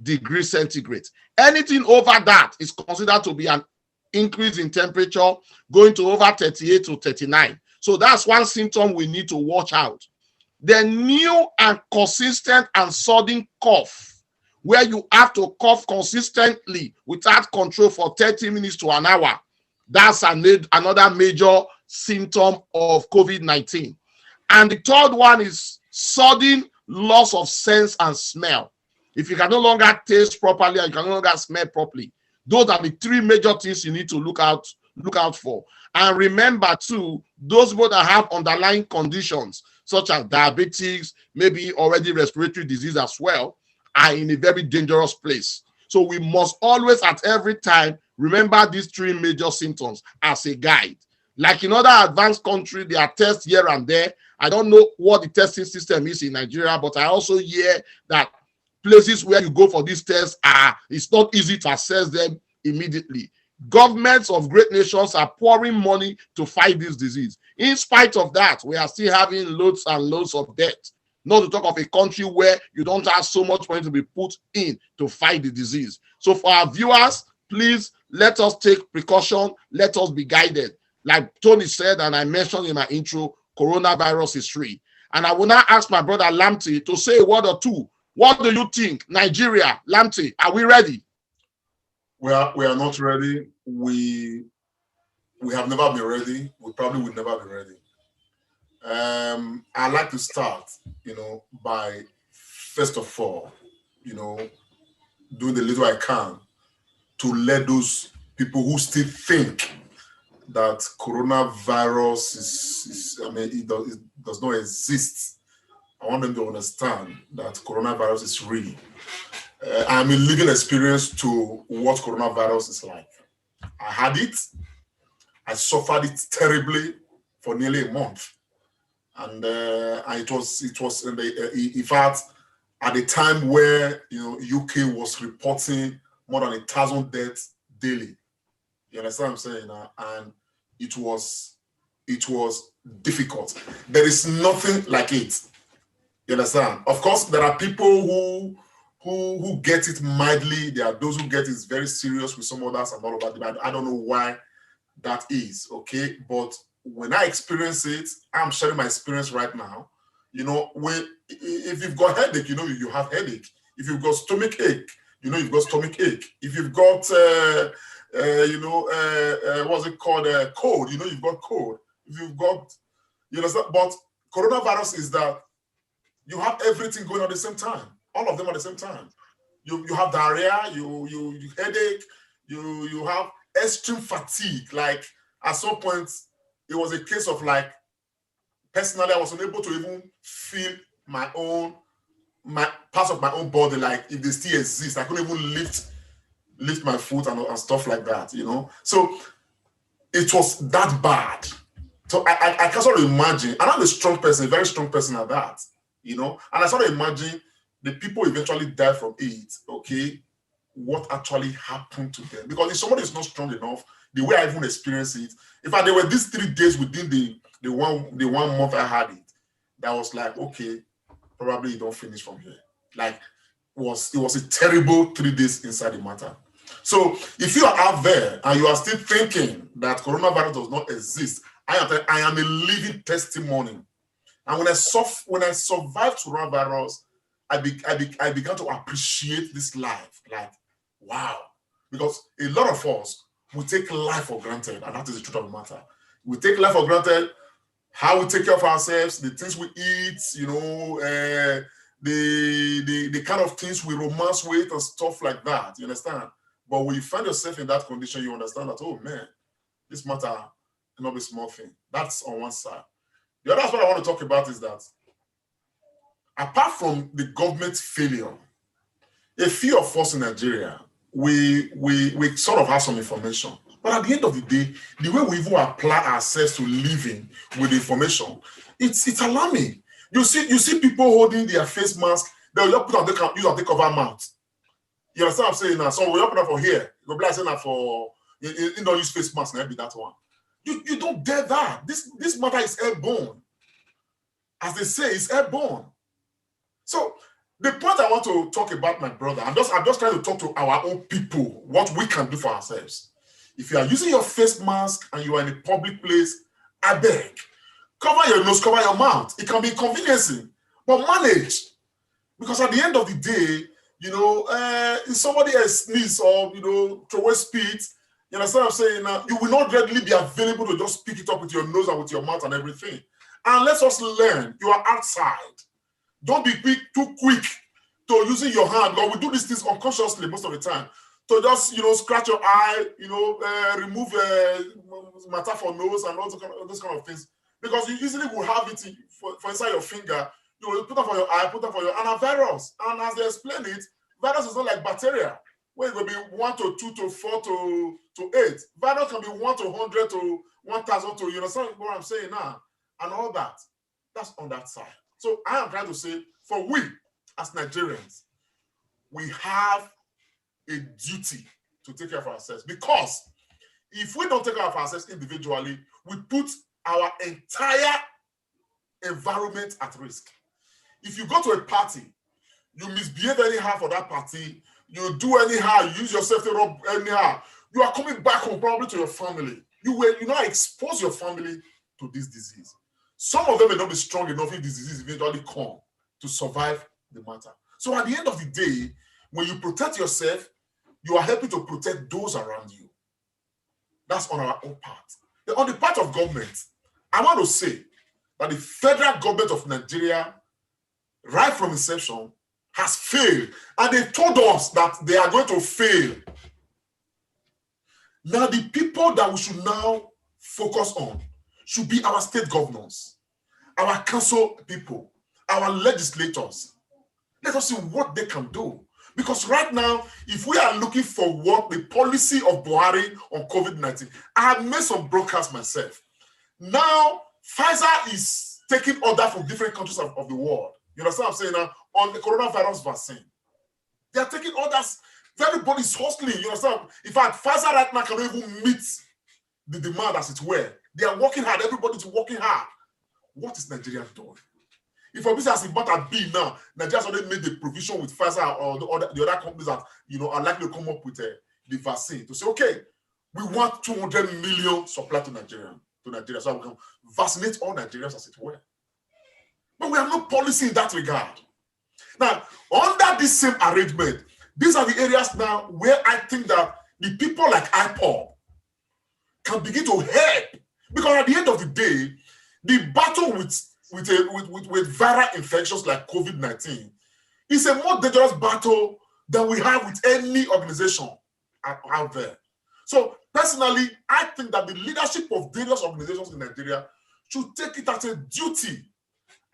degrees centigrade. Anything over that is considered to be an increase in temperature, going to over 38 to 39. So that's one symptom we need to watch out. The new and consistent and sudden cough, where you have to cough consistently without control for 30 minutes to an hour. That's another major symptom of COVID-19. And the third one is sudden loss of sense and smell. If you can no longer taste properly and you can no longer smell properly, those are the 3 major things you need to look out for. And remember too, those people that have underlying conditions such as diabetes, maybe already respiratory disease as well, are in a very dangerous place. So we must always at every time remember these 3 major symptoms as a guide. Like in other advanced countries, there are tests here and there. I don't know what the testing system is in Nigeria, but I also hear that places where you go for these tests it's not easy to access them immediately. Governments of great nations are pouring money to fight this disease. In spite of that, we are still having loads and loads of debt. Not to talk of a country where you don't have so much money to be put in to fight the disease. So for our viewers, please let us take precaution. Let us be guided. Like Tony said, and I mentioned in my intro, coronavirus is free. And I will now ask my brother Lamte to say a word or two. What do you think? Nigeria, Lamte, are we ready? We are not ready. We have never been ready. We probably will never be ready. I'd like to start, by first of all, doing the little I can to let those people who still think that coronavirus it does not exist. I want them to understand that coronavirus is real. I'm a living experience to what coronavirus is like. I had it. I suffered it terribly for nearly a month. And it was in fact, at the time where UK was reporting more than 1,000 deaths daily. You understand what I'm saying? And it was difficult. There is nothing like it. You understand? Of course, there are people who get it mildly. There are those who get it very serious with some others and all of that. I don't know why that is, okay? But when I experience it, I'm sharing my experience right now. If you've got headache, you have headache. If you've got stomach ache, you've got stomach ache. If you've got, what's it called, cold, you've got cold. If you've got, but coronavirus is that you have everything going on at the same time. All of them at the same time. You have diarrhea, you headache, you have extreme fatigue. Like at some point, it was a case of like, personally, I was unable to even feel my parts of my own body, like if they still exist. I couldn't even lift my foot and stuff like that, you know. So it was that bad. So I can sort of imagine, and I'm a strong person, a very strong person at that, you know, and I sort of imagine the people eventually die from it, okay, what actually happened to them. Because if somebody is not strong enough, the way I even experienced it, in fact, there were these 3 days within the 1 month I had it, that was like, okay, probably you don't finish from here. Like, it was a terrible 3 days inside the matter. So if you are out there and you are still thinking that coronavirus does not exist, I am a living testimony. And when I survived coronavirus, I began to appreciate this life. Like, wow. Because a lot of us, we take life for granted, and that is the truth of the matter. We take life for granted, how we take care of ourselves, the things we eat, you know, the kind of things we romance with and stuff like that, you understand? But when you find yourself in that condition, you understand that, oh man, this matter cannot be a small thing. That's on one side. The other what I want to talk about is that apart from the government's failure, a few of us in Nigeria, we sort of have some information. But at the end of the day, the way we even apply ourselves to living with information, it's alarming. You see people holding their face mask, they'll just put on they cover mouth. You understand what I'm saying now? So we open up for here. You'll be saying that for you don't use face mask, maybe that one. You don't dare that. This matter is airborne. As they say, it's airborne. So the point I want to talk about, my brother, I'm just trying to talk to our own people, what we can do for ourselves. If you are using your face mask and you are in a public place, I beg, cover your nose, cover your mouth. It can be inconveniencing, but manage. Because at the end of the day, you know, if somebody else sneezes or, you know, throw away spit, you understand what I'm saying? You will not readily be available to just pick it up with your nose and with your mouth and everything. And let us learn. You are outside. Don't be too quick to using your hand. Because we do these things unconsciously most of the time. To just, you know, scratch your eye, you know, remove matter for nose and all those kind of things. Because you easily will have it for inside your finger. You will put them for your eye, put them for your, and a virus. And as they explain it, virus is not like bacteria, where it will be 1 to 2 to 4 to 8. Virus can be 1 to 100 to 1,000 to, you understand what I'm saying now? And all that. That's on that side. So I am trying to say, for we as Nigerians, we have a duty to take care of ourselves. Because if we don't take care of ourselves individually, we put our entire environment at risk. If you go to a party, you misbehave anyhow for that party, you do anyhow, you use yourself to rub anyhow, you are coming back home probably to your family. You now expose your family to this disease. Some of them may not be strong enough if this disease eventually come to survive the matter. So at the end of the day, when you protect yourself, you are helping to protect those around you. That's on our own part. Then on the part of government, I want to say that the federal government of Nigeria, right from inception, has failed. And they told us that they are going to fail. Now, the people that we should now focus on should be our state governors, our council people, our legislators. Let us see what they can do. Because right now, if we are looking for what the policy of Buhari on COVID-19, I have made some broadcasts myself. Now, Pfizer is taking orders from different countries of the world. You understand what I'm saying now? On the coronavirus vaccine. They are taking orders. Everybody's hustling. You understand? In fact, Pfizer right now cannot even meet the demand as it were. They are working hard. Everybody's working hard. What is Nigeria doing? If a business is about a B now, Nigeria's already made the provision with Pfizer or the other companies that, you know, are likely to come up with the vaccine to say, okay, we want 200 million supply to Nigeria, so we can vaccinate all Nigerians as it were. But we have no policy in that regard. Now, under this same arrangement, these are the areas now where I think that the people like IPOB can begin to help. Because at the end of the day, the battle with viral infections like COVID-19 is a more dangerous battle than we have with any organization out there. So Personally, I think that the leadership of various organizations in Nigeria should take it as a duty.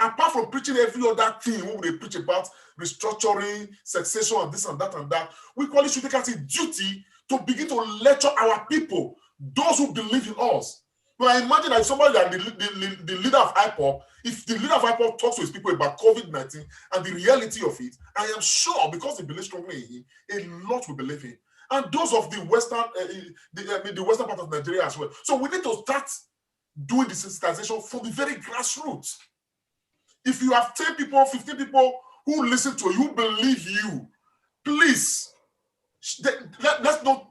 Apart from preaching every other thing, when they preach about restructuring, succession, and this and that and that, we call it should take it as a duty to begin to lecture our people, those who believe in us. But I imagine that somebody that the leader of IPOP, if the leader of IPOP talks to his people about COVID-19 and the reality of it, I am sure, because they believe strongly in him, a lot will believe in. And those of the western, the western part of Nigeria as well. So we need to start doing the sensitization from the very grassroots. If you have 10 people, 15 people who listen to you, who believe you, please, let's not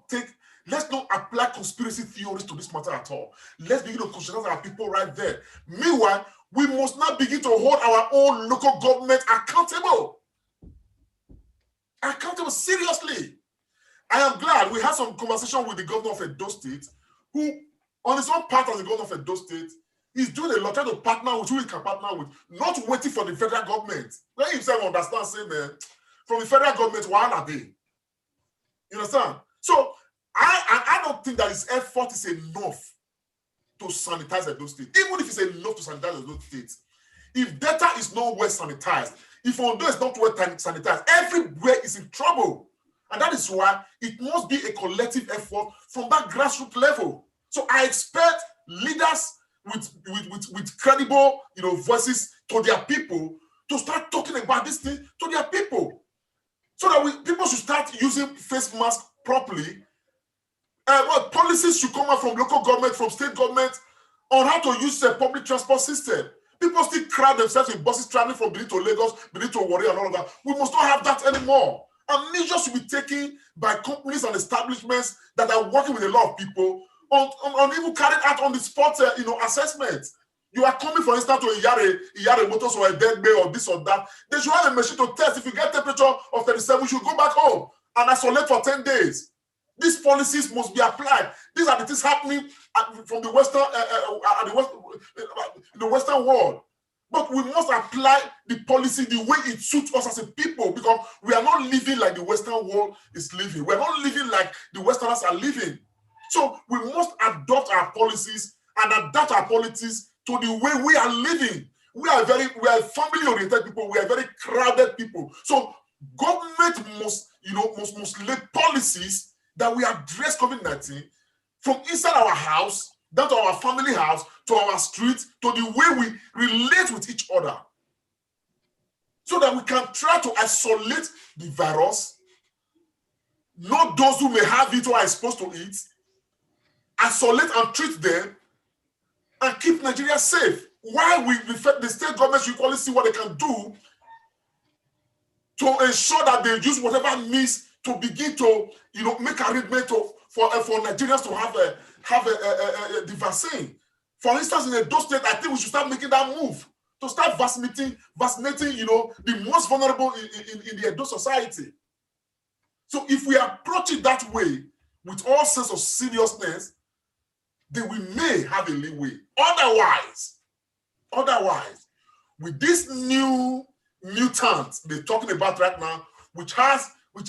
apply conspiracy theories to this matter at all. Let's begin to conscientize our people right there. Meanwhile, we must now begin to hold our own local government accountable. Accountable, seriously. I am glad we had some conversation with the governor of Edo State, who, on his own part as the governor of Edo State, he's doing a lot, trying to partner with who he can partner with, not waiting for the federal government. Let himself understand, say, man, from the federal government, why are they? You understand? So I don't think that his effort is enough to sanitize Edo State. Even if it's enough to sanitize Edo State, if data is not well sanitized, if Ondo is not well sanitized, everywhere is in trouble. And that is why it must be a collective effort from that grassroots level. So I expect leaders with credible, voices to their people to start talking about this thing to their people, so that people should start using face masks properly. Policies should come out from local government, from state government, on how to use the public transport system. People still crowd themselves in buses traveling from Benin to Lagos, Benin to Warri, and all of that. We must not have that anymore. And measures should be taken by companies and establishments that are working with a lot of people on even carrying out on the spot, assessment. You are coming, for instance, to Iyare Motors or a dead bay or this or that. They should have a machine to test. If you get temperature of 37, you should go back home and isolate for 10 days. These policies must be applied. These are the things happening from the Western world. But we must apply the policy the way it suits us as a people, because we are not living like the Western world is living. We are not living like the Westerners are living. So we must adopt our policies and adapt our policies to the way we are living. We are family-oriented people. We are very crowded people. So government must lay policies that we address COVID-19 from inside our house, down to our family house, to our street, to the way we relate with each other, so that we can try to isolate the virus, not those who may have it or are exposed to it, isolate and treat them, and keep Nigeria safe. While the state government should equally see what they can do to ensure that they use whatever means to begin to, make arrangement for Nigerians to have the vaccine. For instance, in Edo State, I think we should start making that move to start vaccinating, the most vulnerable in the Edo society. So if we approach it that way, with all sense of seriousness, then we may have a leeway. Otherwise, with this new mutant they're talking about right now, which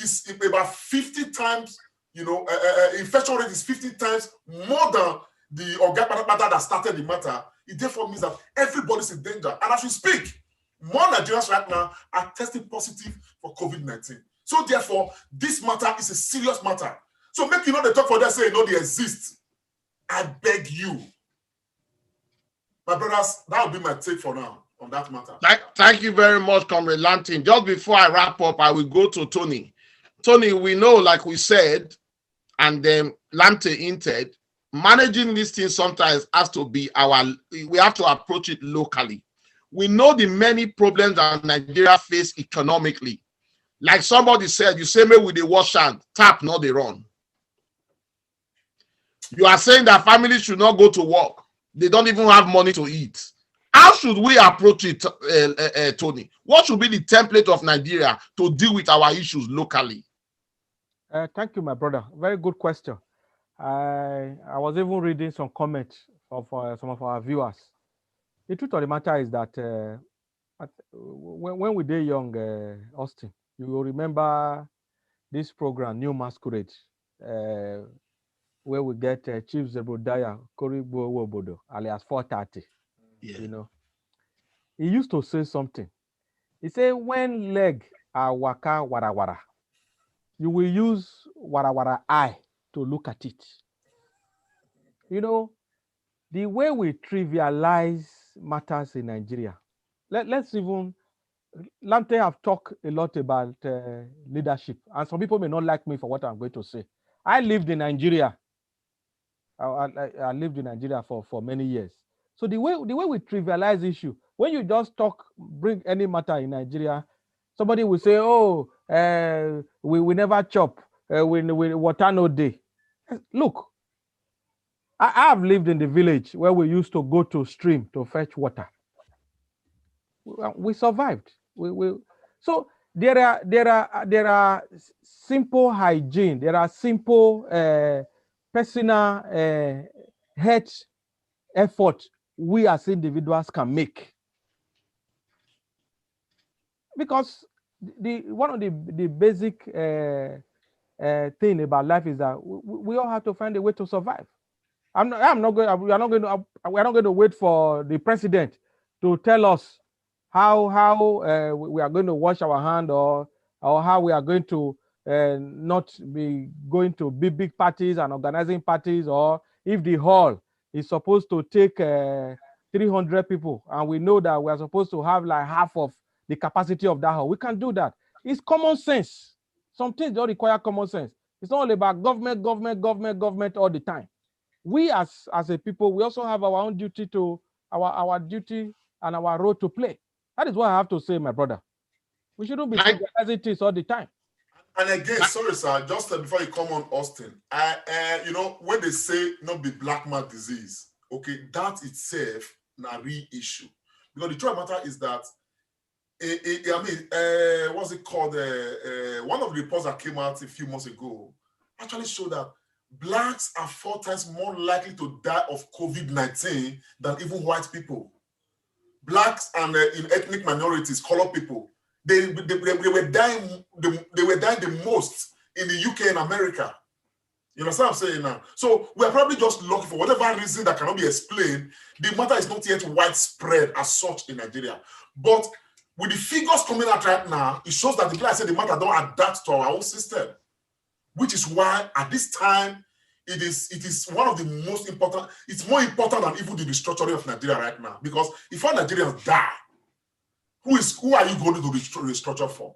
is about 50 times, infection rate is 50 times more than the organic matter that started the matter. It therefore means that everybody's in danger. And as we speak, more Nigerians right now are testing positive for COVID-19. So therefore, this matter is a serious matter. So make they talk for them, say, they exist. I beg you. My brothers, that will be my take for now on that matter. Thank you very much, Comrade Lantin. Just before I wrap up, I will go to Tony. Tony, we know, like we said, and then Lantin hinted, managing these things sometimes has to be we have to approach it locally. We know the many problems that Nigeria face economically. Like somebody said, you say, maybe with the wash hand, tap, not the run. You are saying that families should not go to work. They don't even have money to eat. How should we approach it, Tony? What should be the template of Nigeria to deal with our issues locally? Thank you, my brother. Very good question. I was even reading some comments of some of our viewers. The truth of the matter is that when we were young, Austin, you will remember this program, New Masquerade. where we get Chief Zebrodaya Korigbo Wobodo, alias 430. Yeah. You know, he used to say something. He said, when leg are waka wara wara, you will use wara wara eye to look at it. You know, the way we trivialize matters in Nigeria. Let's even, Lamte have talked a lot about leadership, and some people may not like me for what I'm going to say. I lived in Nigeria. I lived in Nigeria for many years. So the way we trivialize issue, when you just bring any matter in Nigeria, somebody will say, "Oh, we never chop, we water no day." Look, I have lived in the village where we used to go to stream to fetch water. We survived. So there are simple hygiene. There are simple personal health effort we as individuals can make, because one of the basic thing about life is that we all have to find a way to survive. We are not going to wait for the president to tell us how we are going to wash our hand, or how we are going to not be going to big parties and organizing parties, or if the hall is supposed to take 300 people and we know that we are supposed to have like half of the capacity of that hall. We can do that. It's common sense. Some things don't require common sense. It's not all about government all the time. We as a people, we also have our own duty to our duty and our role to play. That is what I have to say, my brother. We shouldn't be trivializing things all the time. And again, sorry, sir, just before you come on, Austin, you know, when they say not be black man disease, okay, that itself na real issue. Because the truth of the matter is that, what's it called? One of the reports that came out a few months ago actually showed that blacks are 4 times more likely to die of COVID-19 than even white people. Blacks and in ethnic minorities, colored people, they were dying. They were dying the most in the UK and America. You understand what I'm saying now? So we're probably just lucky for whatever reason that cannot be explained. The matter is not yet widespread as such in Nigeria. But with the figures coming out right now, it shows that the matter don't adapt to our own system, which is why at this time it is one of the most important. It's more important than even the restructuring of Nigeria right now, because if all Nigerians die, who are you going to restructure for?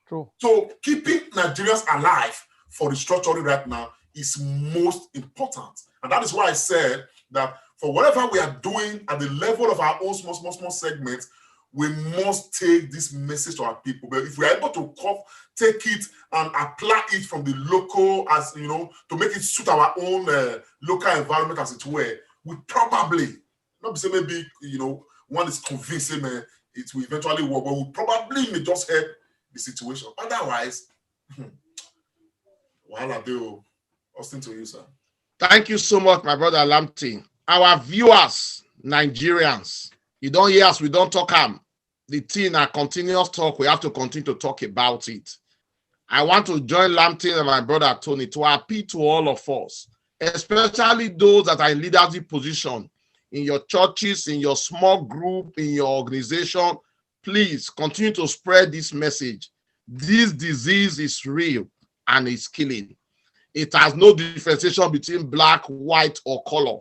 True. So keeping Nigerians alive for restructuring right now is most important. And that is why I said that for whatever we are doing at the level of our own small segments, we must take this message to our people. But if we are able to take it and apply it from the local, as you know, to make it suit our own local environment, as it were, we probably, not say maybe, you know, one is convincing it will eventually work, but we probably may just help the situation. Otherwise, wahala dey. Austin, to you, sir. Thank you so much, my brother Lamptey. Our viewers, Nigerians, you don't hear us, we don't talk the thing, a continuous talk, we have to continue to talk about it. I want to join Lamptey and my brother Tony to appeal to all of us, especially those that are in leadership position, in your churches, in your small group, in your organization. Please continue to spread this message. This disease is real and it's killing. It has no differentiation between black, white, or color.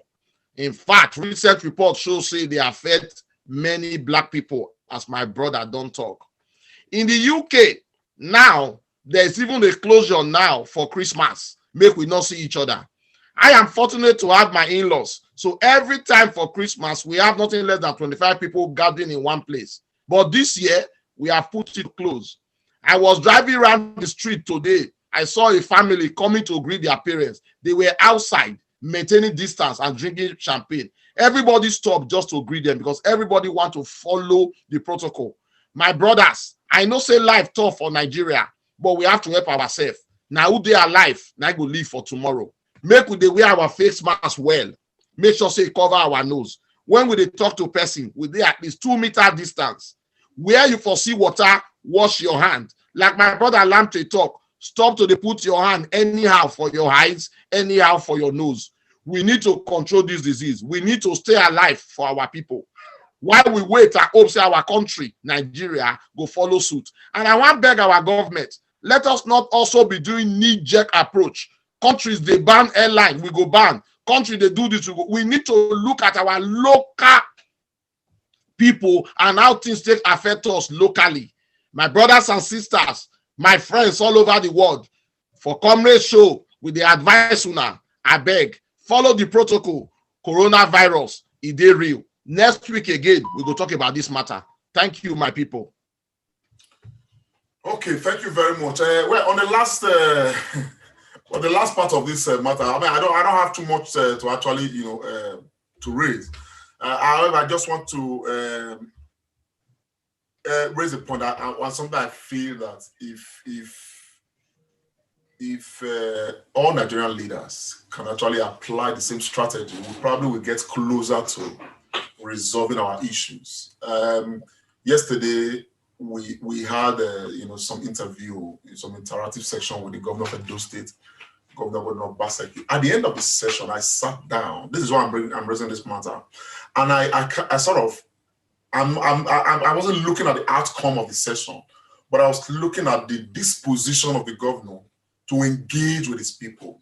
In fact, recent reports show say they affect many black people, as my brother don't talk. In the UK, now, there's even a closure now for Christmas. Make we not see each other. I am fortunate to have my in-laws. So every time for Christmas, we have nothing less than 25 people gathering in one place. But this year, we have put it close. I was driving around the street today. I saw a family coming to greet their parents. They were outside, maintaining distance and drinking champagne. Everybody stopped just to greet them because everybody wants to follow the protocol. My brothers, I know say life tough for Nigeria, but we have to help ourselves. Now who they are alive, now go live for tomorrow. Make we wear our face mask well. Make sure say cover our nose. When we talk to a person, we dey at least 2 meter distance. Where you foresee water, wash your hand. Like my brother Lamptey talk, Stop to put your hand anyhow for your eyes, anyhow for your nose. We need to control this disease. We need to stay alive for our people. While we wait, I hope say our country, Nigeria, go follow suit. And I want to beg our government, let us not also be doing knee-jerk approach. Countries, they ban airline, we go ban. Country, they do this, we need to look at our local people and how things take affect us locally. My brothers and sisters, my friends all over the world, for Comrade Show, with the advice una, I beg, follow the protocol. Coronavirus, it is real. Next week again, we will talk about this matter. Thank you, my people. Okay, thank you very much. Well, on the last on the last part of this matter, I mean, I don't have too much to actually, to raise. However, I just want to raise a point. Something I feel that if all Nigerian leaders can actually apply the same strategy, we probably will get closer to resolving our issues. Yesterday, we had some interview, some interactive section with the governor of Edo State, Governor Baseki. At the end of the session, I sat down. This is why I'm raising this matter, and I sort of I wasn't looking at the outcome of the session, but I was looking at the disposition of the governor to engage with his people.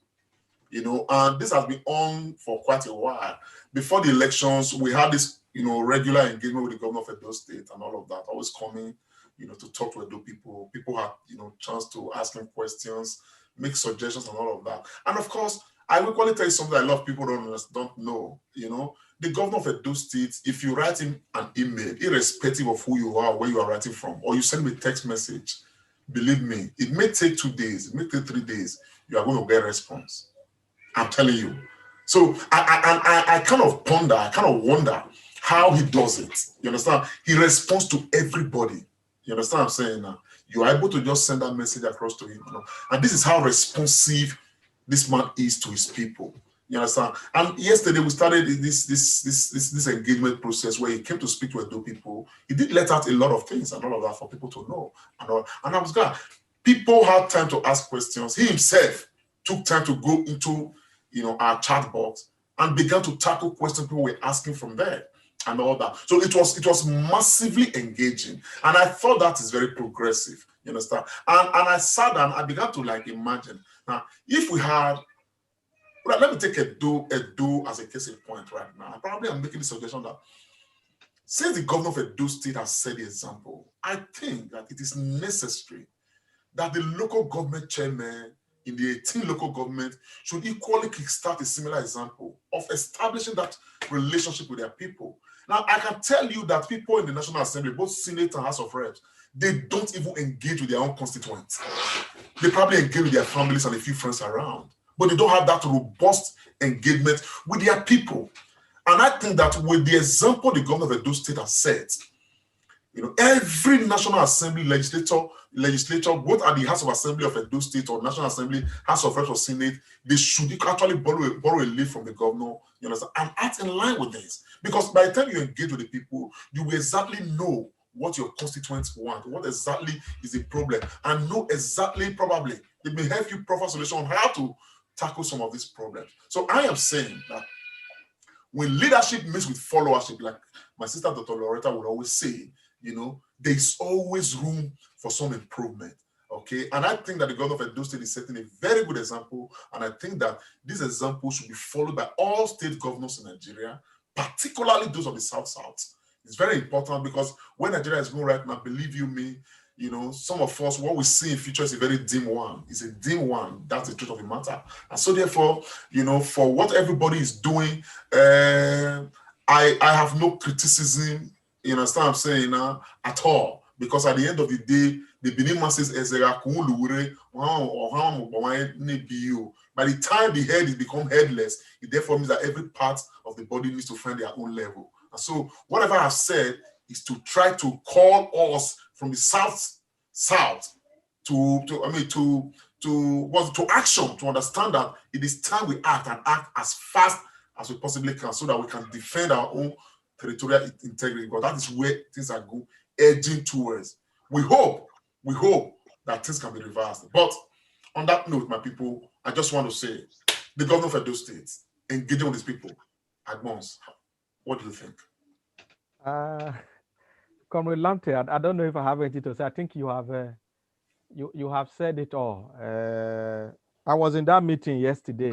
And this has been on for quite a while. Before the elections, we had this, regular engagement with the governor of Edo State and all of that, always coming, to talk to Edo people. People had, chance to ask him questions, make suggestions and all of that. And of course, I will equally tell you something a lot of people don't know, The governor of Edo State, if you write him an email, irrespective of who you are, where you are writing from, or you send me a text message, believe me, it may take 2 days, it may take 3 days, you are going to get a response. I'm telling you. So I kind of ponder, I kind of wonder how he does it. You understand? He responds to everybody. You understand what I'm saying now? You are able to just send that message across to him. And this is how responsive this man is to his people. You understand? And yesterday we started this engagement process where he came to speak to Edo people. He did let out a lot of things and all of that for people to know. And I was glad. People had time to ask questions. He himself took time to go into our chat box and began to tackle questions people were asking from there and all that. So it was massively engaging. And I thought that is very progressive. You understand? And I sat down, I began to imagine. Now, if we had, let me take Edo as a case in point right now. Probably I'm making the suggestion that since the governor of Edo State has set the example, I think that it is necessary that the local government chairman in the 18 local government should equally kickstart a similar example of establishing that relationship with their people. Now, I can tell you that people in the National Assembly, both Senate and House of Reps, they don't even engage with their own constituents. They probably engage with their families and a few friends around, but they don't have that robust engagement with their people. And I think that with the example the governor of Edo State has set, every National Assembly legislature, both at the House of Assembly of Edo State or National Assembly, House of Reps or Senate, they should actually borrow a lead from the governor, and act in line with this. Because by the time you engage with the people, you will exactly know what your constituents want, what exactly is the problem, and know exactly, probably, they may help you proffer solution on how to tackle some of these problems. So I am saying that when leadership meets with followership, like my sister Dr. Loretta would always say, there's always room for some improvement. Okay. And I think that the governor of Edo State is setting a very good example. And I think that this example should be followed by all state governors in Nigeria, particularly those of the South. It's very important because when Nigeria is going right now, believe you me, some of us, what we see in future is a very dim one. It's a dim one. That's the truth of the matter. And so therefore, for what everybody is doing, I have no criticism, you understand what I'm saying now, at all. Because at the end of the day, the Benin masses, by the time the head is become headless, it therefore means that every part of the body needs to find their own level. And so whatever I've said is to try to call us from the south to action, to understand that it is time we act and act as fast as we possibly can so that we can defend our own territorial integrity. Because that is where things are going, edging towards. We hope that things can be reversed. But On that note, my people, I just want to say, the governor of Edo State engaging with these people at once. What do you think? Comrade Lamte, I don't know if I have anything to say. I think you have you have said it all. I was in that meeting yesterday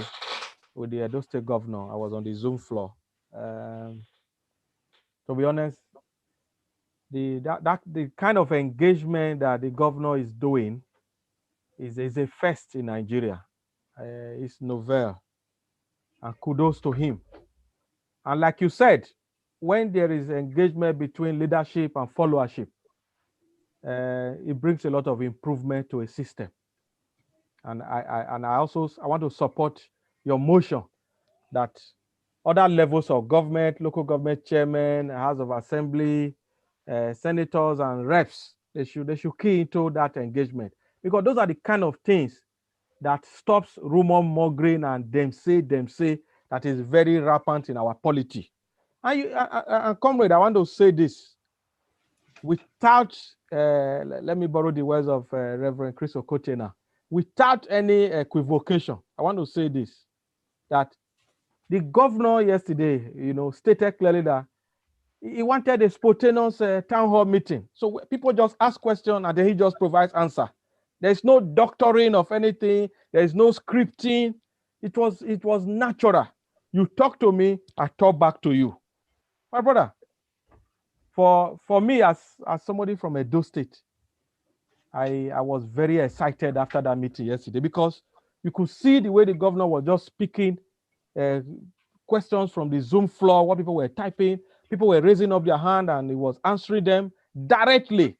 with the Edo State governor. I was on the Zoom floor. To be honest, the kind of engagement that the governor is doing is a first in Nigeria. It's novel, and kudos to him. And like you said, when there is engagement between leadership and followership, it brings a lot of improvement to a system. And I want to support your motion that other levels of government, local government chairmen, House of Assembly, senators and reps, they should key into that engagement, because those are the kind of things that stops rumor mongering and them say that is very rampant in our polity. And comrade, I want to say this without, let me borrow the words of Reverend Chris Okotena, without any equivocation. I want to say this, that the governor yesterday, stated clearly that he wanted a spontaneous town hall meeting. So people just ask questions and then he just provides answer. There's no doctoring of anything. There's no scripting. It was natural. You talk to me, I talk back to you. My brother, for me as somebody from Edo State, I was very excited after that meeting yesterday, because you could see the way the governor was just speaking questions from the Zoom floor, what people were typing. People were raising up their hand and he was answering them directly.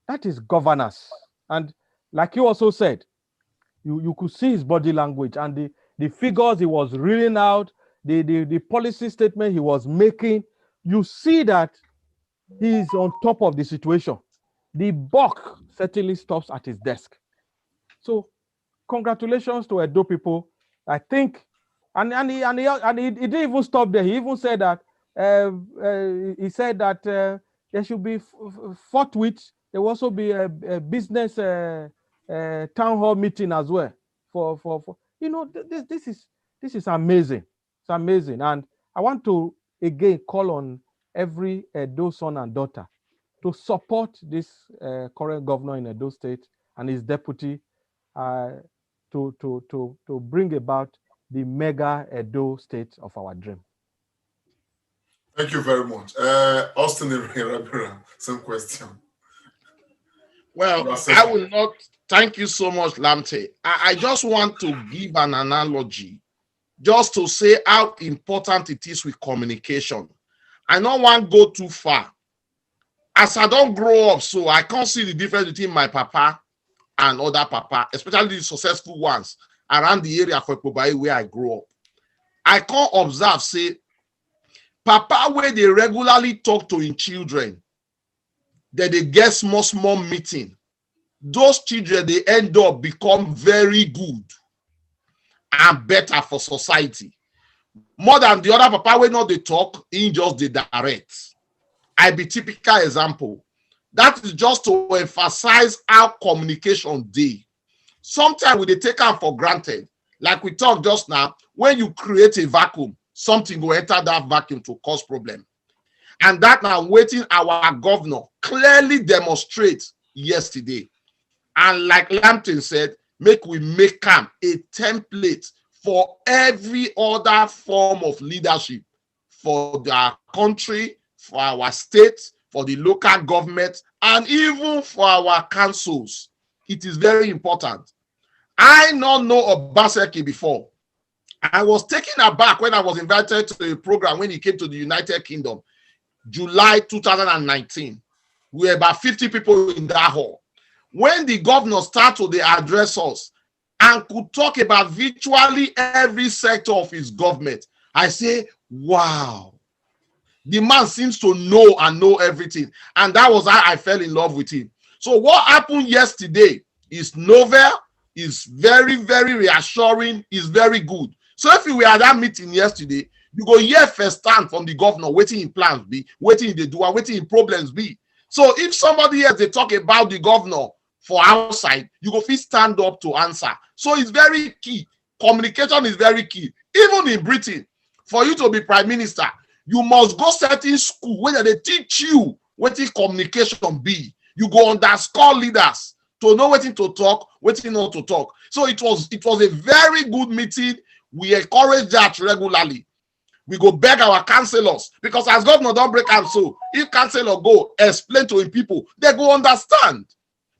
That is governance. And like you also said, you could see his body language and the figures he was reading out, the policy statement he was making. You see that he is on top of the situation. The buck certainly stops at his desk. So congratulations to Edo people. I think, and he didn't even stop there. He even said that there should be forthwith. There will also be a business town hall meeting as well. For this is amazing. It's amazing, and I want to again call on every Edo son and daughter to support this current governor in Edo State and his deputy to bring about the mega Edo State of our dream. Thank you very much. Austin Irabira, same question. Well, I will not. Thank you so much, Lamte. I just want to give an analogy, just to say how important it is with communication. I don't want to go too far. As I don't grow up, so I can't see the difference between my papa and other papa, especially the successful ones around the area for Kobai where I grew up. I can't observe, say, papa where they regularly talk to in children, that they get small meeting. Those children, they end up become very good and better for society. More than the other papa where not they talk, in just the direct. I be typical example. That is just to emphasize how communication dey. Sometimes we dey take am for granted. Like we talked just now, when you create a vacuum, something will enter that vacuum to cause problem. And that now waiting our governor clearly demonstrates yesterday. And like Lampton said, make we make am a template for every other form of leadership for our country, for our state, for the local government, and even for our councils. It is very important. I not know Obaseki before. I was taken aback when I was invited to a program when he came to the United Kingdom, July 2019. We were about 50 people in that hall. When the governor started to address us and could talk about virtually every sector of his government, I say, wow. The man seems to know everything. And that was how I fell in love with him. So what happened yesterday is novel, is very, very reassuring, is very good. So if you were at that meeting yesterday, you go hear firsthand from the governor, waiting in plans be, waiting in the do, and waiting in problems be. So if somebody else, they talk about the governor for outside, you go fit stand up to answer. So it's very key. Communication is very key. Even in Britain, for you to be prime minister, you must go certain school where they teach you what communication be. You go underscore leaders to know what to talk, what not to talk. So it was a very good meeting. We encourage that regularly. We go beg our councillors, because as governor don't break am, so if councillor go explain to him people, they go understand.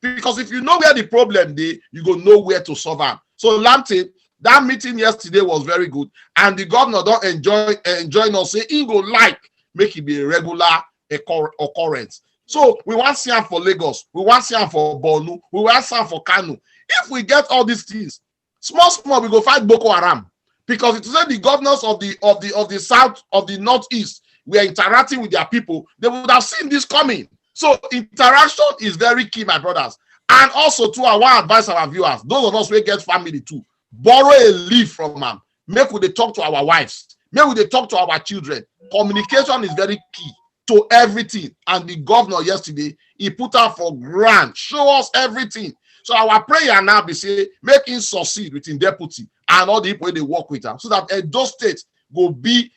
Because if you know where the problem dey, you go know where to solve am. So Lamptey, that meeting yesterday was very good, and the governor don't enjoy us say he go like make it be a regular occurrence. So we want to see am for Lagos, we want to see am for Borno, we want to see am for Kano. If we get all these things, small, we go fight Boko Haram. Because it said the governors of the south, of the northeast, were interacting with their people, they would have seen this coming. So interaction is very key, my brothers. And also to our advise our viewers, those of us who get family too, borrow a leaf from them. Make we they talk to our wives. Make we they talk to our children. Communication is very key to everything. And the governor yesterday, he put out for grant, show us everything. So our prayer now be say, make him succeed with him deputy and all the people they work with them, so that Edo State will be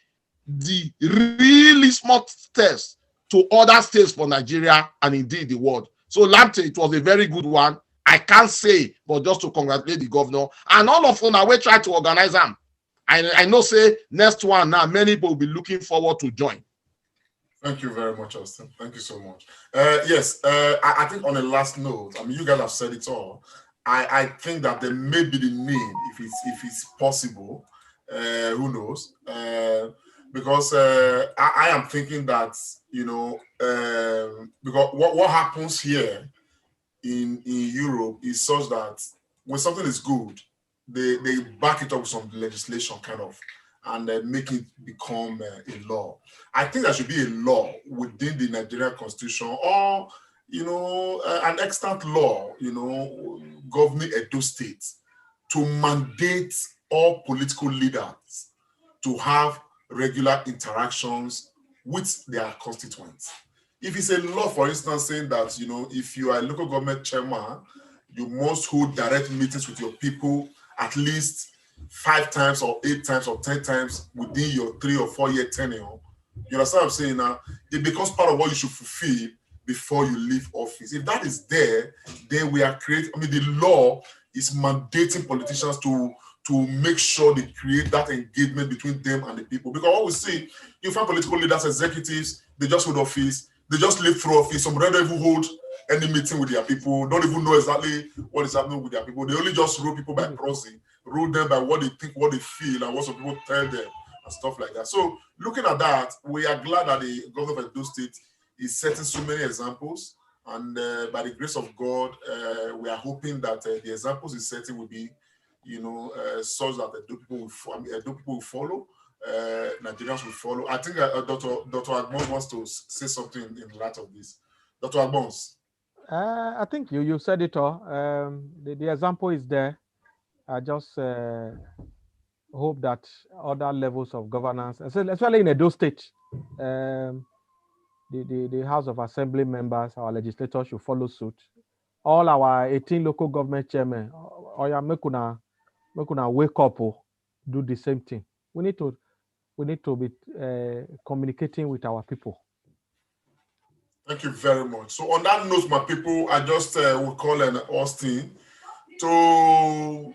the really smart test to other states for Nigeria and indeed the world. So Lamptey, it was a very good one. I can't say, but just to congratulate the governor and all of them. We try to organize them. I know say next one now, many people will be looking forward to join. Thank you very much, Austin. Thank you so much. Yes, I think on a last note, I mean, you guys have said it all. I think that there may be the need, if it's possible, who knows, because I am thinking that, you know, because what happens here in Europe is such that when something is good, they back it up with some legislation kind of, and make it become a law. I think there should be a law within the Nigerian constitution, or, you know, an extant law, you know, governing Edo State, to mandate all political leaders to have regular interactions with their constituents. If it's a law, for instance, saying that, you know, if you are a local government chairman, you must hold direct meetings with your people at least 5 times or 8 times or 10 times within your 3 or 4 year tenure. You understand what I'm saying now? It becomes part of what you should fulfill before you leave office. If that is there, then we are creating, I mean, the law is mandating politicians to make sure they create that engagement between them and the people. Because what we see, you find political leaders, executives, they just hold office, they just live through office. Some don't even hold any meeting with their people, don't even know exactly what is happening with their people. They only just rule people by proxy, rule them by what they think, what they feel, and what some people tell them, and stuff like that. So looking at that, we are glad that the governor of Edo State is setting so many examples. And by the grace of God, we are hoping that the examples he's setting will be, you know, such that Edo people will follow, Nigerians will follow. I think Dr. Agbon wants to say something in light of this. Dr. Agbons. I think you said it all. The example is there. I just hope that other levels of governance, especially in Edo State, the House of Assembly members, our legislators should follow suit. All our 18 local government chairmen, make una wake up, do the same thing. We need to be communicating with our people. Thank you very much. So on that note, my people, I just will call an Austin to,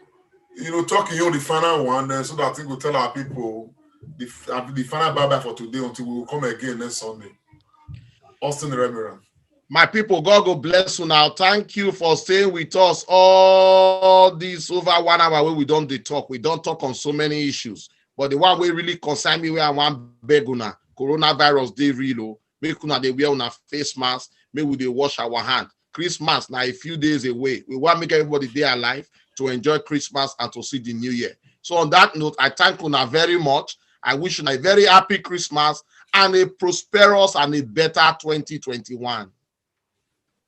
you know, talk in the final one, so that I think we'll tell our people the final bye-bye for today until we will come again next Sunday. Austin Remiran. My people, God go bless you now. Thank you for staying with us all this over 1 hour where we don't talk. We don't talk on so many issues. But the one we really concern me where I want beg una, coronavirus dey real. Make una dey wear una face mask. Make we dey wash our hand. Christmas now a few days away. We want to make everybody day alive to enjoy Christmas and to see the new year. So on that note, I thank una very much. I wish you a very happy Christmas and a prosperous and a better 2021.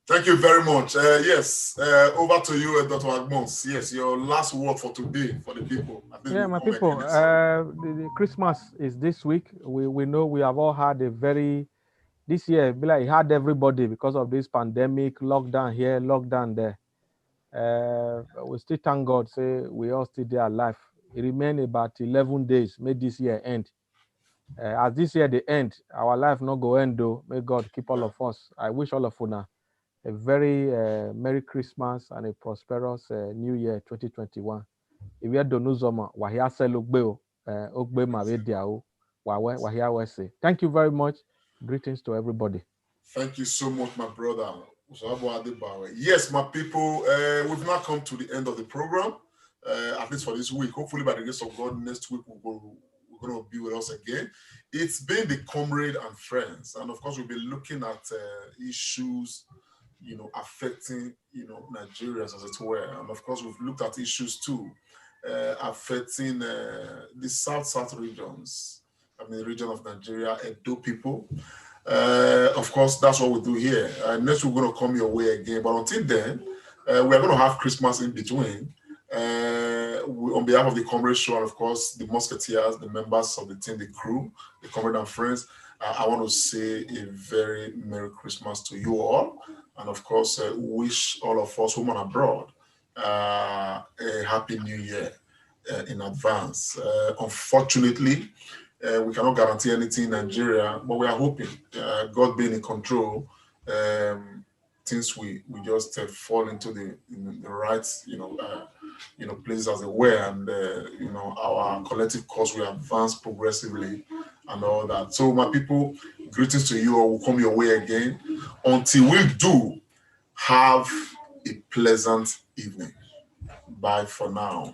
Thank you very much. Yes, over to you, Dr. Agbons. Yes, your last word for today for the people. Yeah, my people, the Christmas is this week. We know we have all had a this year, it had everybody because of this pandemic, lockdown here, lockdown there. We still thank God, say we all still there alive. It remain about 11 days, may this year end. As this year the end, our life not go end though. May God keep all of us. I wish all of you now a very Merry Christmas and a prosperous New Year 2021. If you don't know Zoma, wahia sel ogbe ma vediao, wahia wese. Thank you very much. Greetings to everybody. Thank you so much, my brother. Yes, my people, we've now come to the end of the program, at least for this week. Hopefully, by the grace of God, next week we're going to be with us again. It's been the Comrade and Friends, and of course, we'll be looking at issues, affecting, Nigerians as it were. And of course, we've looked at issues too, affecting the South regions. The region of Nigeria, Edo people. Of course, that's what we do here. Next, we're going to come your way again. But until then, we're going to have Christmas in between. On behalf of the Comrade Show, and of course, the Musketeers, the members of the team, the crew, the Comrade and Friends, I want to say a very Merry Christmas to you all. And of course, wish all of us home and abroad a Happy New Year in advance. Unfortunately, we cannot guarantee anything in Nigeria, but we are hoping, God being in control, things we just fall into the right, places as it were, and our collective cause will advance progressively and all that. So, my people, greetings to you all. Will come your way again. Until we do, have a pleasant evening. Bye for now.